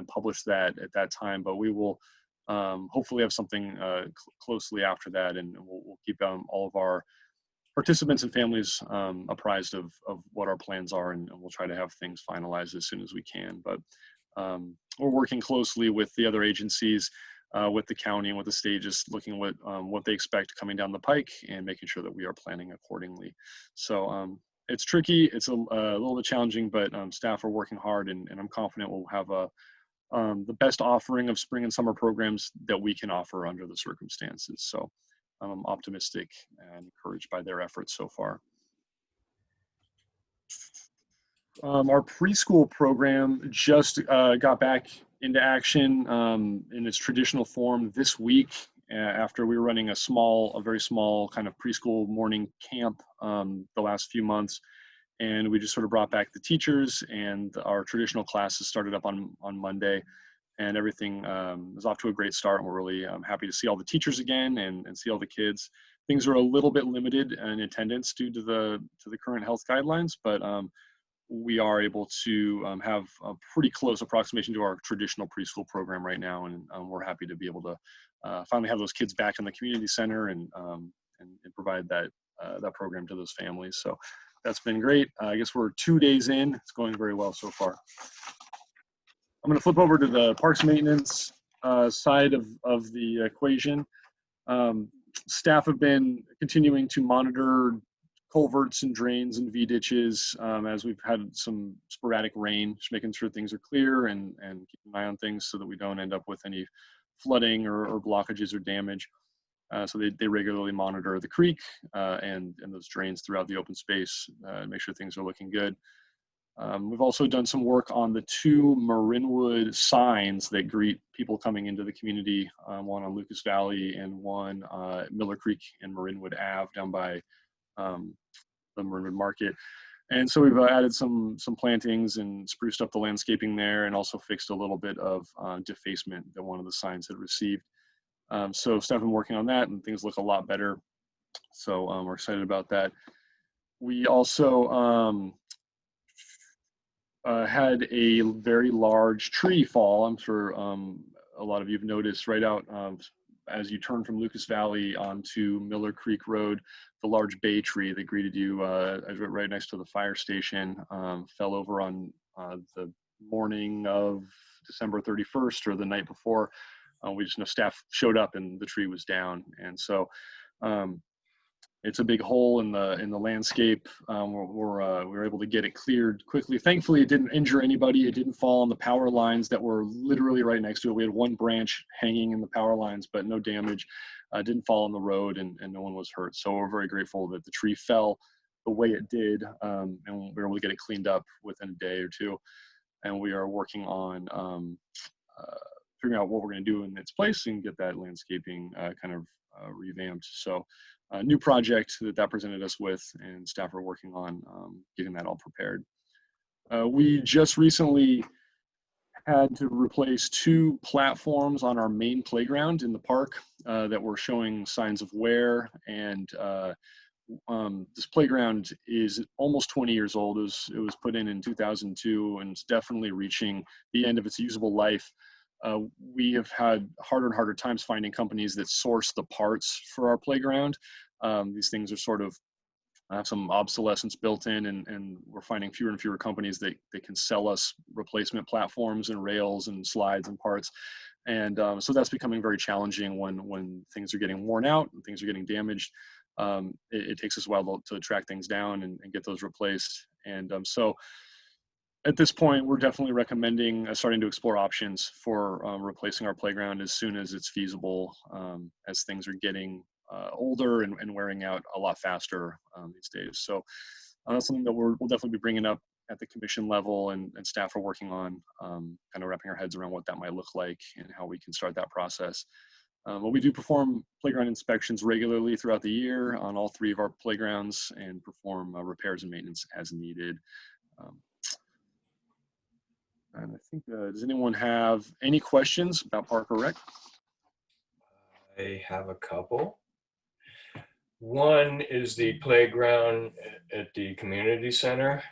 publish that at that time. But we will hopefully have something closely after that, and we'll keep all of our participants and families apprised of what our plans are, and we'll try to have things finalized as soon as we can. But we're working closely with the other agencies, with the county and with the state, just looking at what they expect coming down the pike and making sure that we are planning accordingly. So it's tricky, it's a little bit challenging, but staff are working hard, and I'm confident we'll have the best offering of spring and summer programs that we can offer under the circumstances. So I'm optimistic and encouraged by their efforts so far. Our preschool program just got back into action in its traditional form this week after we were running a very small kind of preschool morning camp the last few months. and we just sort of brought back the teachers, and our traditional classes started up on Monday, and everything is off to a great start. And we're really happy to see all the teachers again and see all the kids. Things are a little bit limited in attendance due to the current health guidelines, but we are able to have a pretty close approximation to our traditional preschool program right now, and we're happy to be able to finally have those kids back in the community center and provide that program to those families. So that's been great. I guess we're 2 days in. It's going very well so far. I'm going to flip over to the parks maintenance side of the equation. Staff have been continuing to monitor culverts and drains and V-ditches as we've had some sporadic rain, just making sure things are clear and keeping an eye on things so that we don't end up with any flooding or blockages or damage. So they regularly monitor the creek and those drains throughout the open space and make sure things are looking good. We've also done some work on the 2 Marinwood signs that greet people coming into the community, one on Lucas Valley and one Miller Creek and Marinwood Ave down by the Marinwood Market. And so we've added some plantings and spruced up the landscaping there, and also fixed a little bit of defacement that one of the signs had received. So staff have been working on that, and things look a lot better. So we're excited about that. We also had a very large tree fall. I'm sure a lot of you have noticed right out as you turn from Lucas Valley onto Miller Creek Road, the large bay tree that greeted you right next to the fire station fell over on the morning of December 31st or the night before. We just know staff showed up and the tree was down, and so it's a big hole in the landscape. We were able to get it cleared quickly. Thankfully, it didn't injure anybody. It didn't fall on the power lines that were literally right next to it. We had one branch hanging in the power lines, but no damage. Didn't fall on the road, and no one was hurt. So we're very grateful that the tree fell the way it did, and we were able to get it cleaned up within a day or two. And we are working on figuring out what we're going to do in its place and get that landscaping kind of revamped. So new project that presented us with, and staff are working on getting that all prepared. We just recently had to replace 2 platforms on our main playground in the park that were showing signs of wear, and this playground is almost 20 years old. It was put in 2002, and it's definitely reaching the end of its usable life. We have had harder and harder times finding companies that source the parts for our playground. These things are sort of have some obsolescence built in, and we're finding fewer and fewer companies that can sell us replacement platforms and rails and slides and parts. And so that's becoming very challenging when things are getting worn out and things are getting damaged. It takes us a while to track things down and get those replaced. And so at this point, we're definitely recommending starting to explore options for replacing our playground as soon as it's feasible, as things are getting older and wearing out a lot faster these days. So that's something that we'll definitely be bringing up at the commission level, and staff are working on kind of wrapping our heads around what that might look like and how we can start that process. But we do perform playground inspections regularly throughout the year on all 3 of our playgrounds, and perform repairs and maintenance as needed. And I think, does anyone have any questions about Park or Rec? I have a couple. One is the playground at the community center.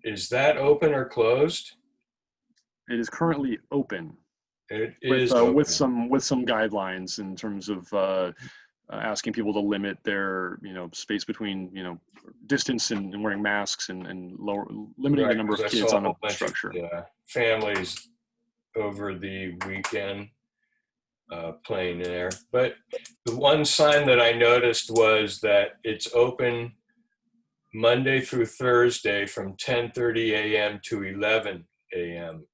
Is that open or closed? It is currently open. It with, is open. with some guidelines in terms of asking people to limit their space between distance and wearing masks and limiting the number of kids on a structure. Families over the weekend playing there. But the one sign that I noticed was that it's open Monday through Thursday from 10:30 a.m. to 11 a.m.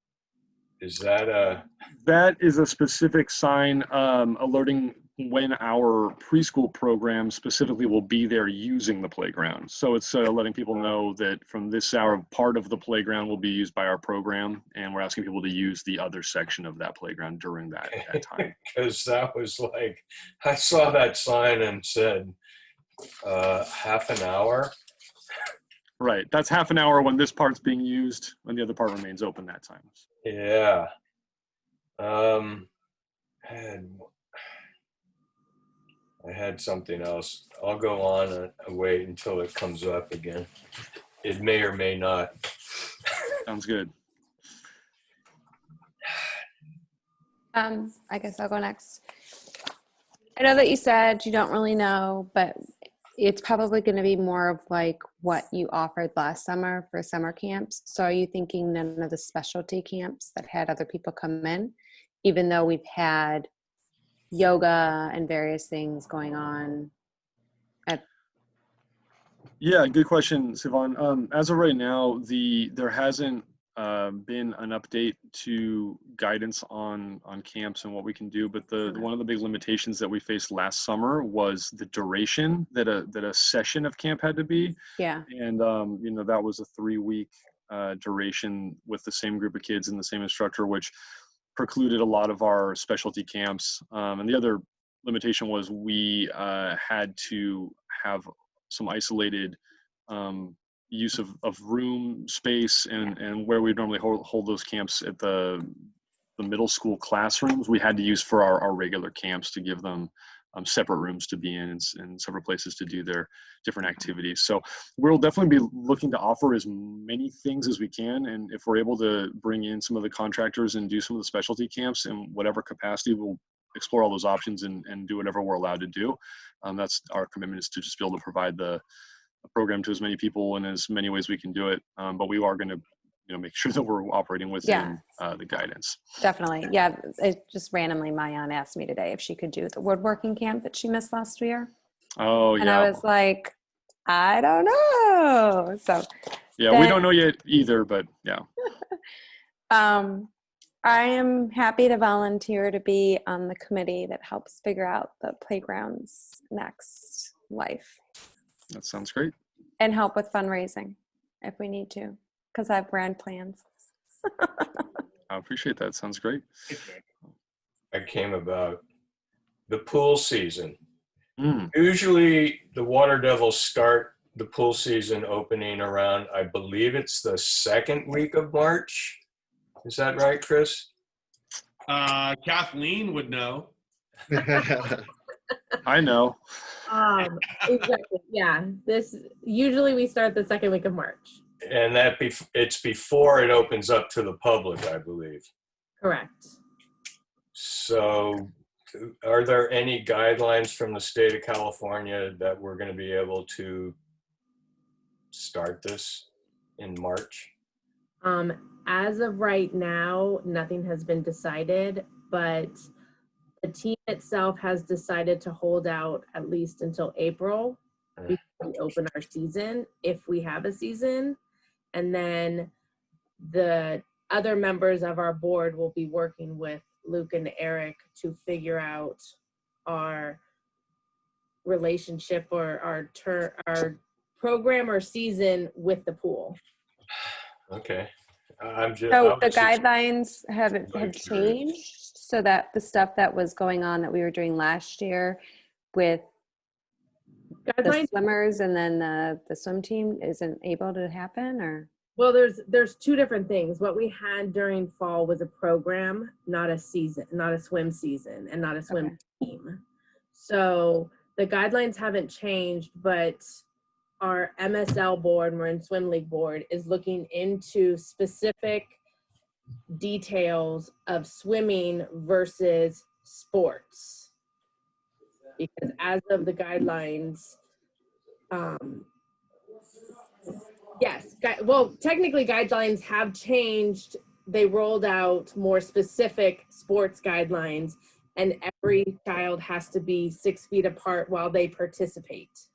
Is that That is a specific sign alerting when our preschool program specifically will be there using the playground. So it's letting people know that from this hour, part of the playground will be used by our program, and we're asking people to use the other section of that playground during that time. Because that was like, I saw that sign and said half an hour. Right. That's half an hour when this part's being used, when the other part remains open that time. Yeah. And I had something else. I'll go on and wait until it comes up again. It may or may not. Sounds good. I guess I'll go next. I know that you said you don't really know, but it's probably going to be more of like what you offered last summer for summer camps. So are you thinking none of the specialty camps that had other people come in, even though we've had yoga and various things going on? Yeah, good question, Sivan. As of right now, there hasn't been an update to guidance on camps and what we can do. But one of the big limitations that we faced last summer was the duration that a session of camp had to be. Yeah. And that was a 3-week duration with the same group of kids and the same instructor, which precluded a lot of our specialty camps. And the other limitation was we had to have some isolated use of room space and where we normally hold those camps at the middle school classrooms, we had to use for our regular camps to give them separate rooms to be in and separate places to do their different activities. So we'll definitely be looking to offer as many things as we can. And if we're able to bring in some of the contractors and do some of the specialty camps in whatever capacity, we'll explore all those options and do whatever we're allowed to do. That's our commitment, is to just be able to provide the program to as many people in as many ways we can do it. But we are going to make sure that we're operating within the guidance. Definitely. Yeah. It just randomly, my aunt asked me today if she could do the woodworking camp that she missed last year. Oh, yeah. And I was like, I don't know. So yeah, we don't know yet either, but yeah. I am happy to volunteer to be on the committee that helps figure out the playground's next life That sounds great. and help with fundraising if we need to, because I have grand plans. I appreciate that. Sounds great. I came about the pool season. Mm. Usually the Water Devils start the pool season opening around, I believe it's the second week of March. Is that right, Chris? Kathleen would know. I know. Exactly. Yeah. Usually we start the second week of March. And it's before it opens up to the public, I believe. Correct. So are there any guidelines from the state of California that we're going to be able to start this in March? As of right now, nothing has been decided, but the team itself has decided to hold out at least until April before we open our season, if we have a season. And then the other members of our board will be working with Luke and Eric to figure out our relationship or our program or season with the pool. Okay. I'm just, So the guidelines have changed so that the stuff that was going on that we were doing last year with the swimmers and then the swim team isn't able to happen, or? Well, there's two different things. What we had during fall was a program, not a season, not a swim season, and not a swim team. So the guidelines haven't changed, but our MSL board, Marin Swim League board, is looking into specific details of swimming versus sports. Because as of the guidelines, yes, well, technically guidelines have changed. They rolled out more specific sports guidelines, and every child has to be 6 feet apart while they participate.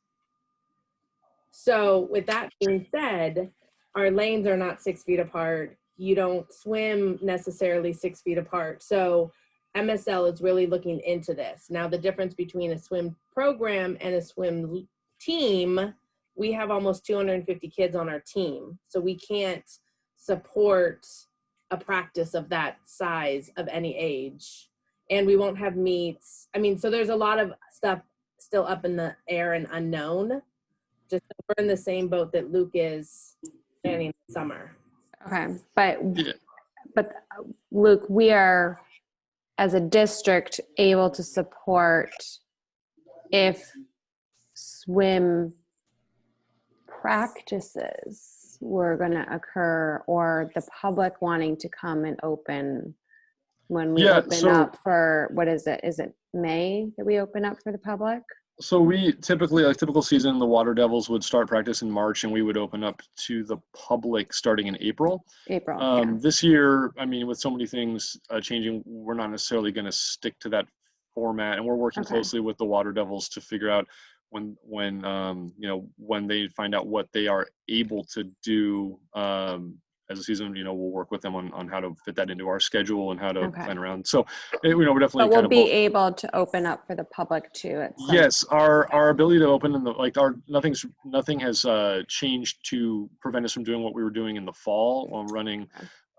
So with that being said, our lanes are not 6 feet apart. You don't swim necessarily 6 feet apart. So MSL is really looking into this. Now, the difference between a swim program and a swim team, we have almost 250 kids on our team. So we can't support a practice of that size of any age. And we won't have meets. I mean, so there's a lot of stuff still up in the air and unknown. Just so we're in the same boat that Luke is planning the summer. Okay, but Yeah. Luke, we are, as a district, able to support if swim practices were going to occur, or the public wanting to come and open when we Yeah, open so- up for, what is it? Is it May that we open up for the public? So we typically, like typical season, the Water Devils would start practice in March, and we would open up to the public starting in April. April, yeah. This year, I mean, with so many things changing, we're not necessarily going to stick to that format, and we're working Okay. closely with the Water Devils to figure out when you know, when they find out what they are able to do as a season. You know, we'll work with them on how to fit that into our schedule and how to Okay. plan around. So, you know, we're definitely But we'll kind of be both. able to open up for the public too at some. Yes, our ability to open in the nothing has changed to prevent us from doing what we were doing in the fall while running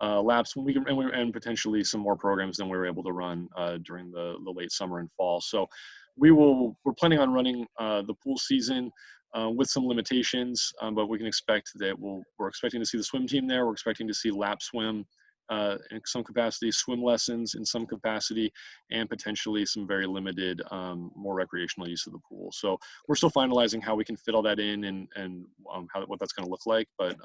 laps when we can, and potentially some more programs than we were able to run during the late summer and fall. So we're planning on running the pool season with some limitations, but we can expect that we're expecting to see the swim team there. We're expecting to see lap swim in some capacity, swim lessons in some capacity, and potentially some very limited, more recreational use of the pool. So we're still finalizing how we can fit all that in and what that's going to look like. But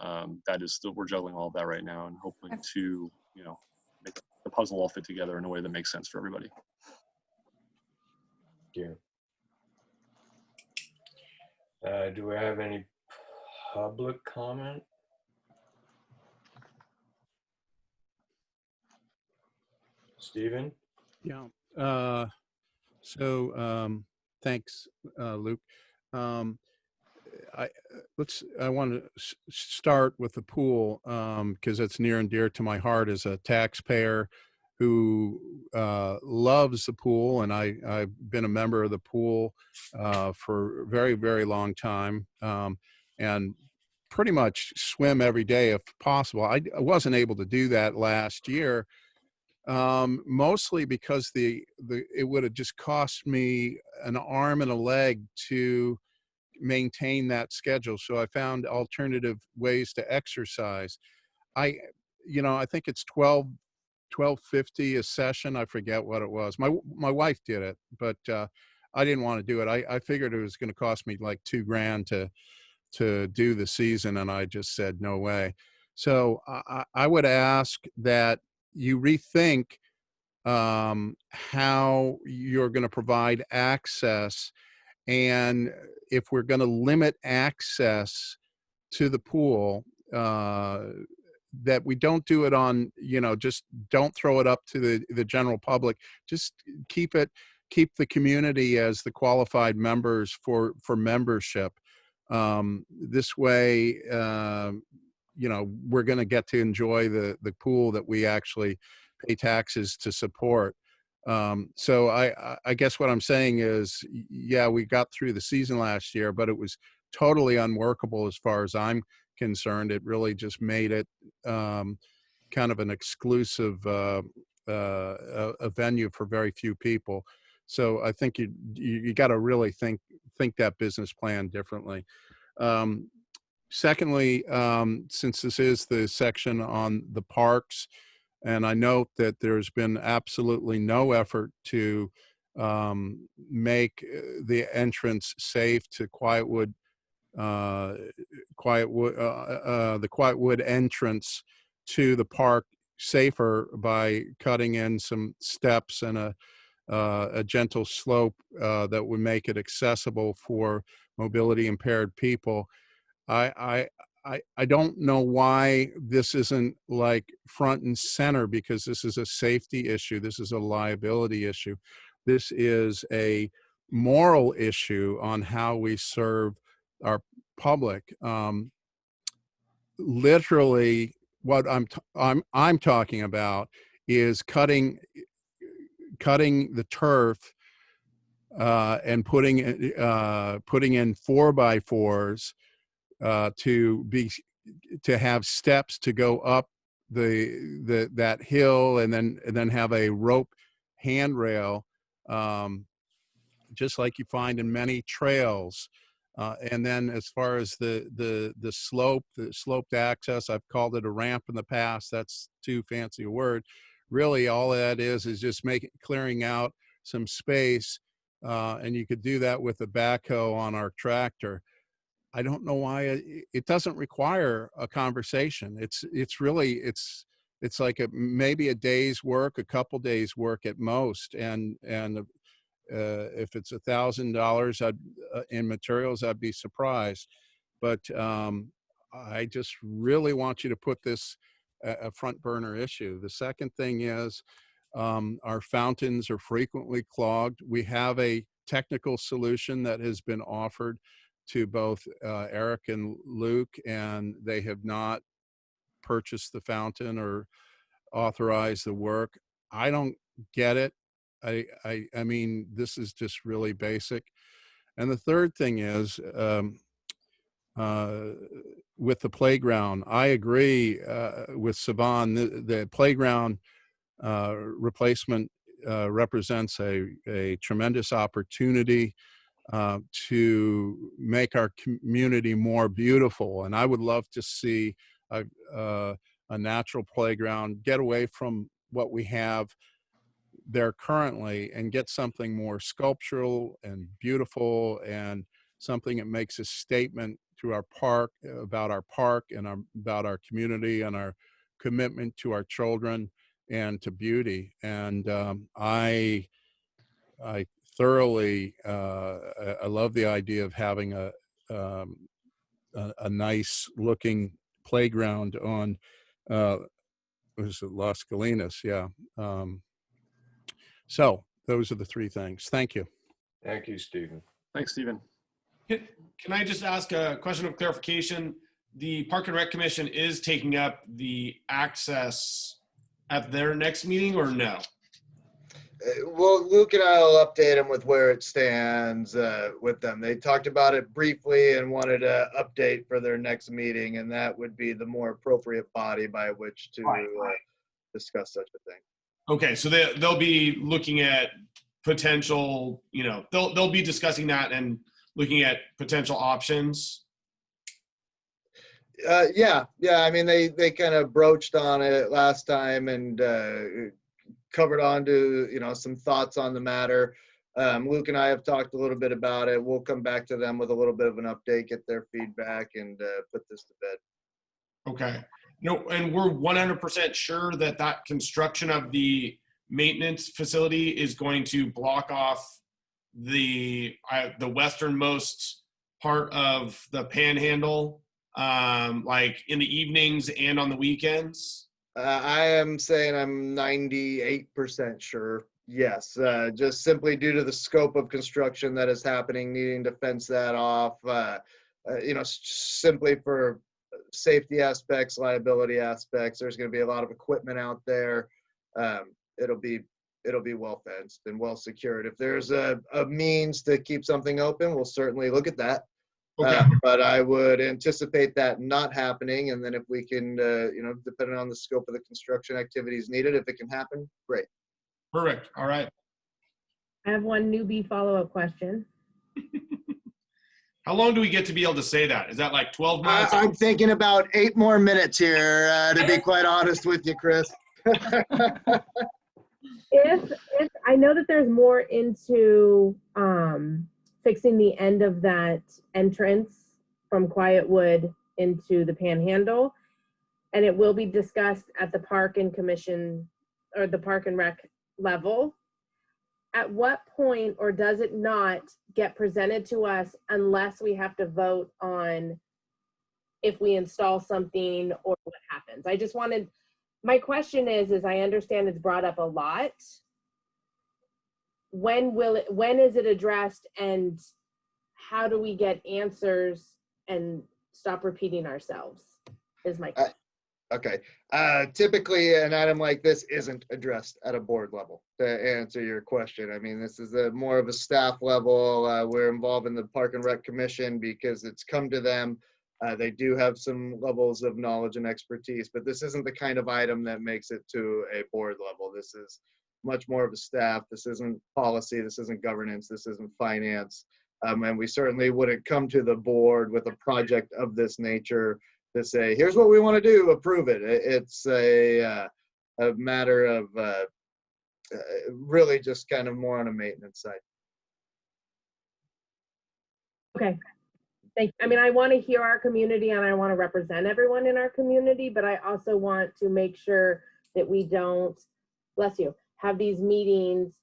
that is still, we're juggling all of that right now and hoping to, you know, make the puzzle all fit together in a way that makes sense for everybody. Yeah. Do we have any public comment? Stephen? Yeah. Thanks, Luke. I want to start with the pool because it's near and dear to my heart as a taxpayer who loves the pool, and I've been a member of the pool for a very, very long time, and pretty much swim every day if possible. I wasn't able to do that last year, mostly because it would have just cost me an arm and a leg to maintain that schedule. So I found alternative ways to exercise. I think it's 12.50 a session. I forget what it was. My wife did it, but I didn't want to do it. I figured it was going to cost me like $2,000 to do the season, and I just said no way. So I would ask that you rethink how you're going to provide access, and if we're going to limit access to the pool, that we don't do it on, just don't throw it up to the general public. Just keep the community as the qualified members for membership. This way, we're going to get to enjoy the pool that we actually pay taxes to support. So I guess what I'm saying is, yeah, we got through the season last year, but it was totally unworkable as far as I'm concerned. It really just made it kind of an exclusive a venue for very few people. So I think you got to really think that business plan differently. Secondly, since this is the section on the parks, and I note that there's been absolutely no effort to make the entrance safe to Quietwood, the Quietwood entrance to the park safer by cutting in some steps and a gentle slope that would make it accessible for mobility impaired people. I don't know why this isn't like front and center, because this is a safety issue. This is a liability issue. This is a moral issue on how we serve our public. Literally, what I'm talking about is cutting the turf and putting in 4x4s to have steps to go up that hill, and then have a rope handrail, just like you find in many trails. And then as far as the sloped access, I've called it a ramp in the past. That's too fancy a word. Really, all that is just clearing out some space, and you could do that with a backhoe on our tractor. I don't know why it doesn't require a conversation. It's like maybe a day's work, a couple days work at most, and if it's $1,000 in materials, I'd be surprised. But I just really want you to put this a front burner issue. The second thing is our fountains are frequently clogged. We have a technical solution that has been offered to both Eric and Luke, and they have not purchased the fountain or authorized the work. I don't get it. I mean, this is just really basic. And the third thing is with the playground. I agree with Saban. The playground replacement represents a tremendous opportunity to make our community more beautiful. And I would love to see a natural playground, get away from what we have there currently and get something more sculptural and beautiful and something that makes a statement to our park, about our park and about our community and our commitment to our children and to beauty. And I thoroughly, I love the idea of having a nice looking playground on, was it Las Galinas? Yeah. So those are the three things. Thank you. Thank you, Stephen. Thanks, Stephen. Can I just ask a question of clarification? The Park and Rec Commission is taking up the access at their next meeting, or no? Well, Luke and I will update them with where it stands with them. They talked about it briefly and wanted an update for their next meeting, and that would be the more appropriate body by which to discuss such a thing. Okay, so they'll be looking at potential, they'll be discussing that and looking at potential options. Yeah. I mean, they kind of broached on it last time and covered on to, some thoughts on the matter. Luke and I have talked a little bit about it. We'll come back to them with a little bit of an update, get their feedback, and put this to bed. Okay. And we're 100% sure that construction of the maintenance facility is going to block off the westernmost part of the Panhandle, like in the evenings and on the weekends. I am saying I'm 98% sure. Yes, just simply due to the scope of construction that is happening, needing to fence that off, simply for safety aspects, liability aspects. There's going to be a lot of equipment out there. It'll be well fenced and well secured. If there's a means to keep something open, we'll certainly look at that. Okay. But I would anticipate that not happening. And then if we can, depending on the scope of the construction activities needed, if it can happen, great. Perfect. All right. I have one newbie follow-up question. How long do we get to be able to say that? Is that like 12 months? I'm thinking about 8 more minutes here, to be quite honest with you, Chris. If I know that there's more into fixing the end of that entrance from Quietwood into the Panhandle, and it will be discussed at the Park and Commission or the Park and Rec level. At what point, or does it not get presented to us unless we have to vote on if we install something or what happens? I just wanted, my question is I understand it's brought up a lot. When is it addressed, and how do we get answers and stop repeating ourselves is my question. Okay. Typically, an item like this isn't addressed at a board level, to answer your question. I mean, this is more of a staff level. We're involved in the Park and Rec Commission because it's come to them. They do have some levels of knowledge and expertise, but this isn't the kind of item that makes it to a board level. This is much more of a staff. This isn't policy. This isn't governance. This isn't finance. And we certainly wouldn't come to the board with a project of this nature to say, here's what we want to do, approve it. It's a matter of really just kind of more on a maintenance side. Okay. I mean, I want to hear our community and I want to represent everyone in our community, but I also want to make sure that we don't, bless you, have these meetings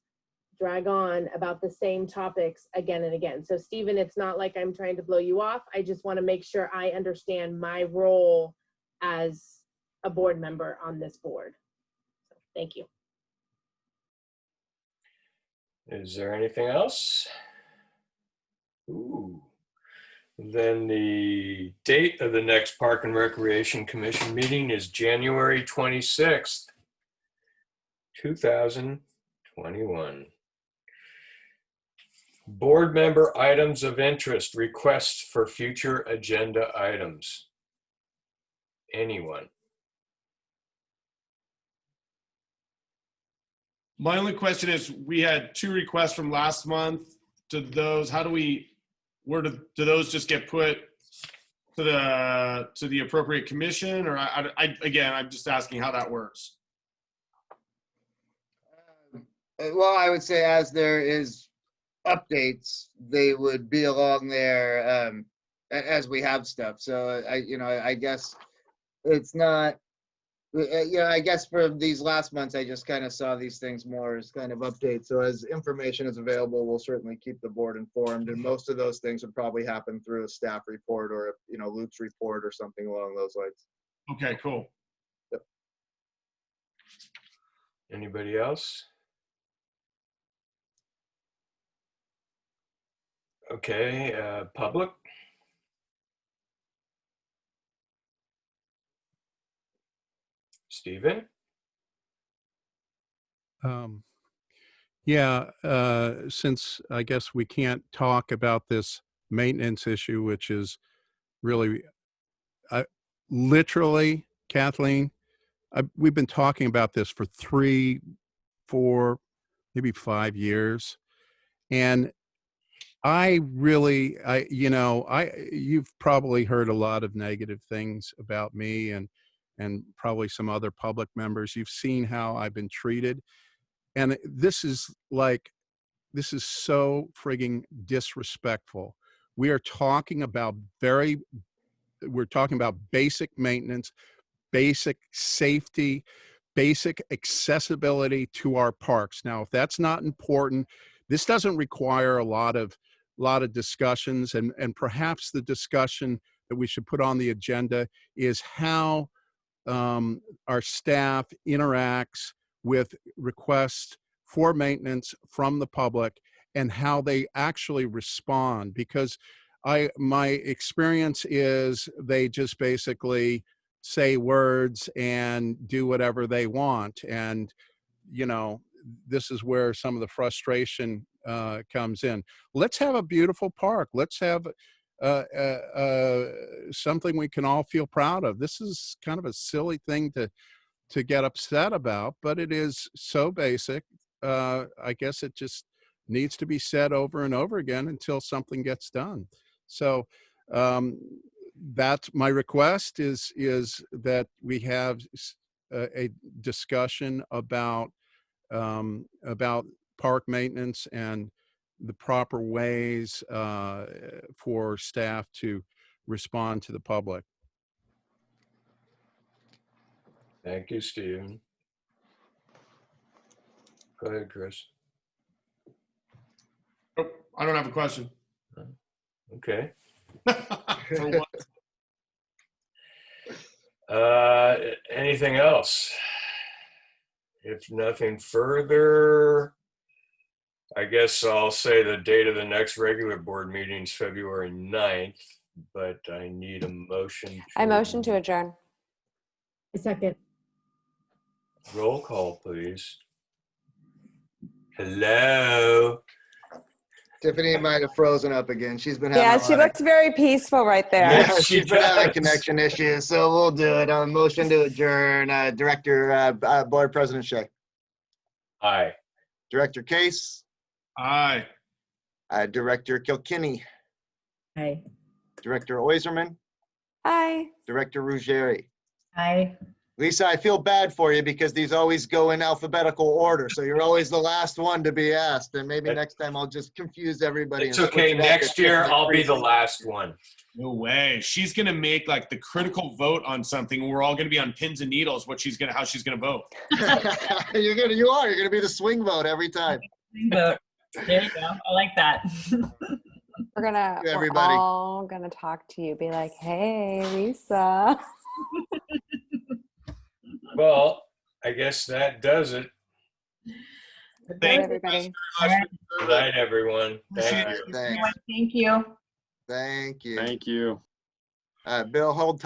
drag on about the same topics again and again. So Stephen, it's not like I'm trying to blow you off. I just want to make sure I understand my role as a board member on this board. So, thank you. Is there anything else? Ooh. Then the date of the next Park and Recreation Commission meeting is January 26th, 2021. Board member items of interest, requests for future agenda items. Anyone? My only question is, we had 2 requests from last month. To those, how do we, where do those just get put to the appropriate commission? Or again, I'm just asking how that works. Well, I would say as there is updates, they would be along there as we have stuff. So I guess it's not. I guess for these last months, I just kind of saw these things more as kind of updates. So as information is available, we'll certainly keep the board informed. And most of those things would probably happen through a staff report or Luke's report or something along those lines. Okay, cool. Yep. Anybody else? Okay, public? Stephen? Since I guess we can't talk about this maintenance issue, which is really, literally, Kathleen, we've been talking about this for 3, 4, maybe 5 years. And you've probably heard a lot of negative things about me and probably some other public members. You've seen how I've been treated. And this is so frigging disrespectful. We're talking about basic maintenance, basic safety, basic accessibility to our parks. Now, if that's not important, this doesn't require a lot of discussions, and perhaps the discussion that we should put on the agenda is how our staff interacts with requests for maintenance from the public and how they actually respond. Because my experience is they just basically say words and do whatever they want. And, this is where some of the frustration comes in. Let's have a beautiful park. Let's have something we can all feel proud of. This is kind of a silly thing to get upset about, but it is so basic. I guess it just needs to be said over and over again until something gets done. So that's my request is that we have a discussion about park maintenance and the proper ways for staff to respond to the public. Thank you, Stephen. Go ahead, Chris. Nope, I don't have a question. Okay. For what? Anything else? If nothing further, I guess I'll say the date of the next regular board meeting is February 9th, but I need a motion. I motion to adjourn. A second. Roll call, please. Hello. Tiffany might have frozen up again. She's been having Yeah, a she lot of- looks very peaceful right there. Yeah, Yeah, she she's been having does. connection issues, so we'll do it. Motion to adjourn. Director, Board President Shea. Aye. Director Case. Aye. Director Kilkenny, Aye. Director Oyserman, Hi. Director Ruggieri. Aye. Lisa, I feel bad for you because these always go in alphabetical order, so you're always the last one to be asked. And maybe next time I'll just confuse everybody. It's and okay. switch it up Next with year, different I'll be the precincts. last one. No way. She's gonna make like the critical vote on something. We're all gonna be on pins and needles. How she's gonna vote. You're gonna be the swing vote every time. Vote. There you go. I like that. We're everybody. all gonna talk to you. Be like, hey, Lisa. Well, I guess that does it. Good Thank night, you. everybody. Good night, everyone. Thank you. Thanks. Thank you. Thank you. Thank you. Bill, hold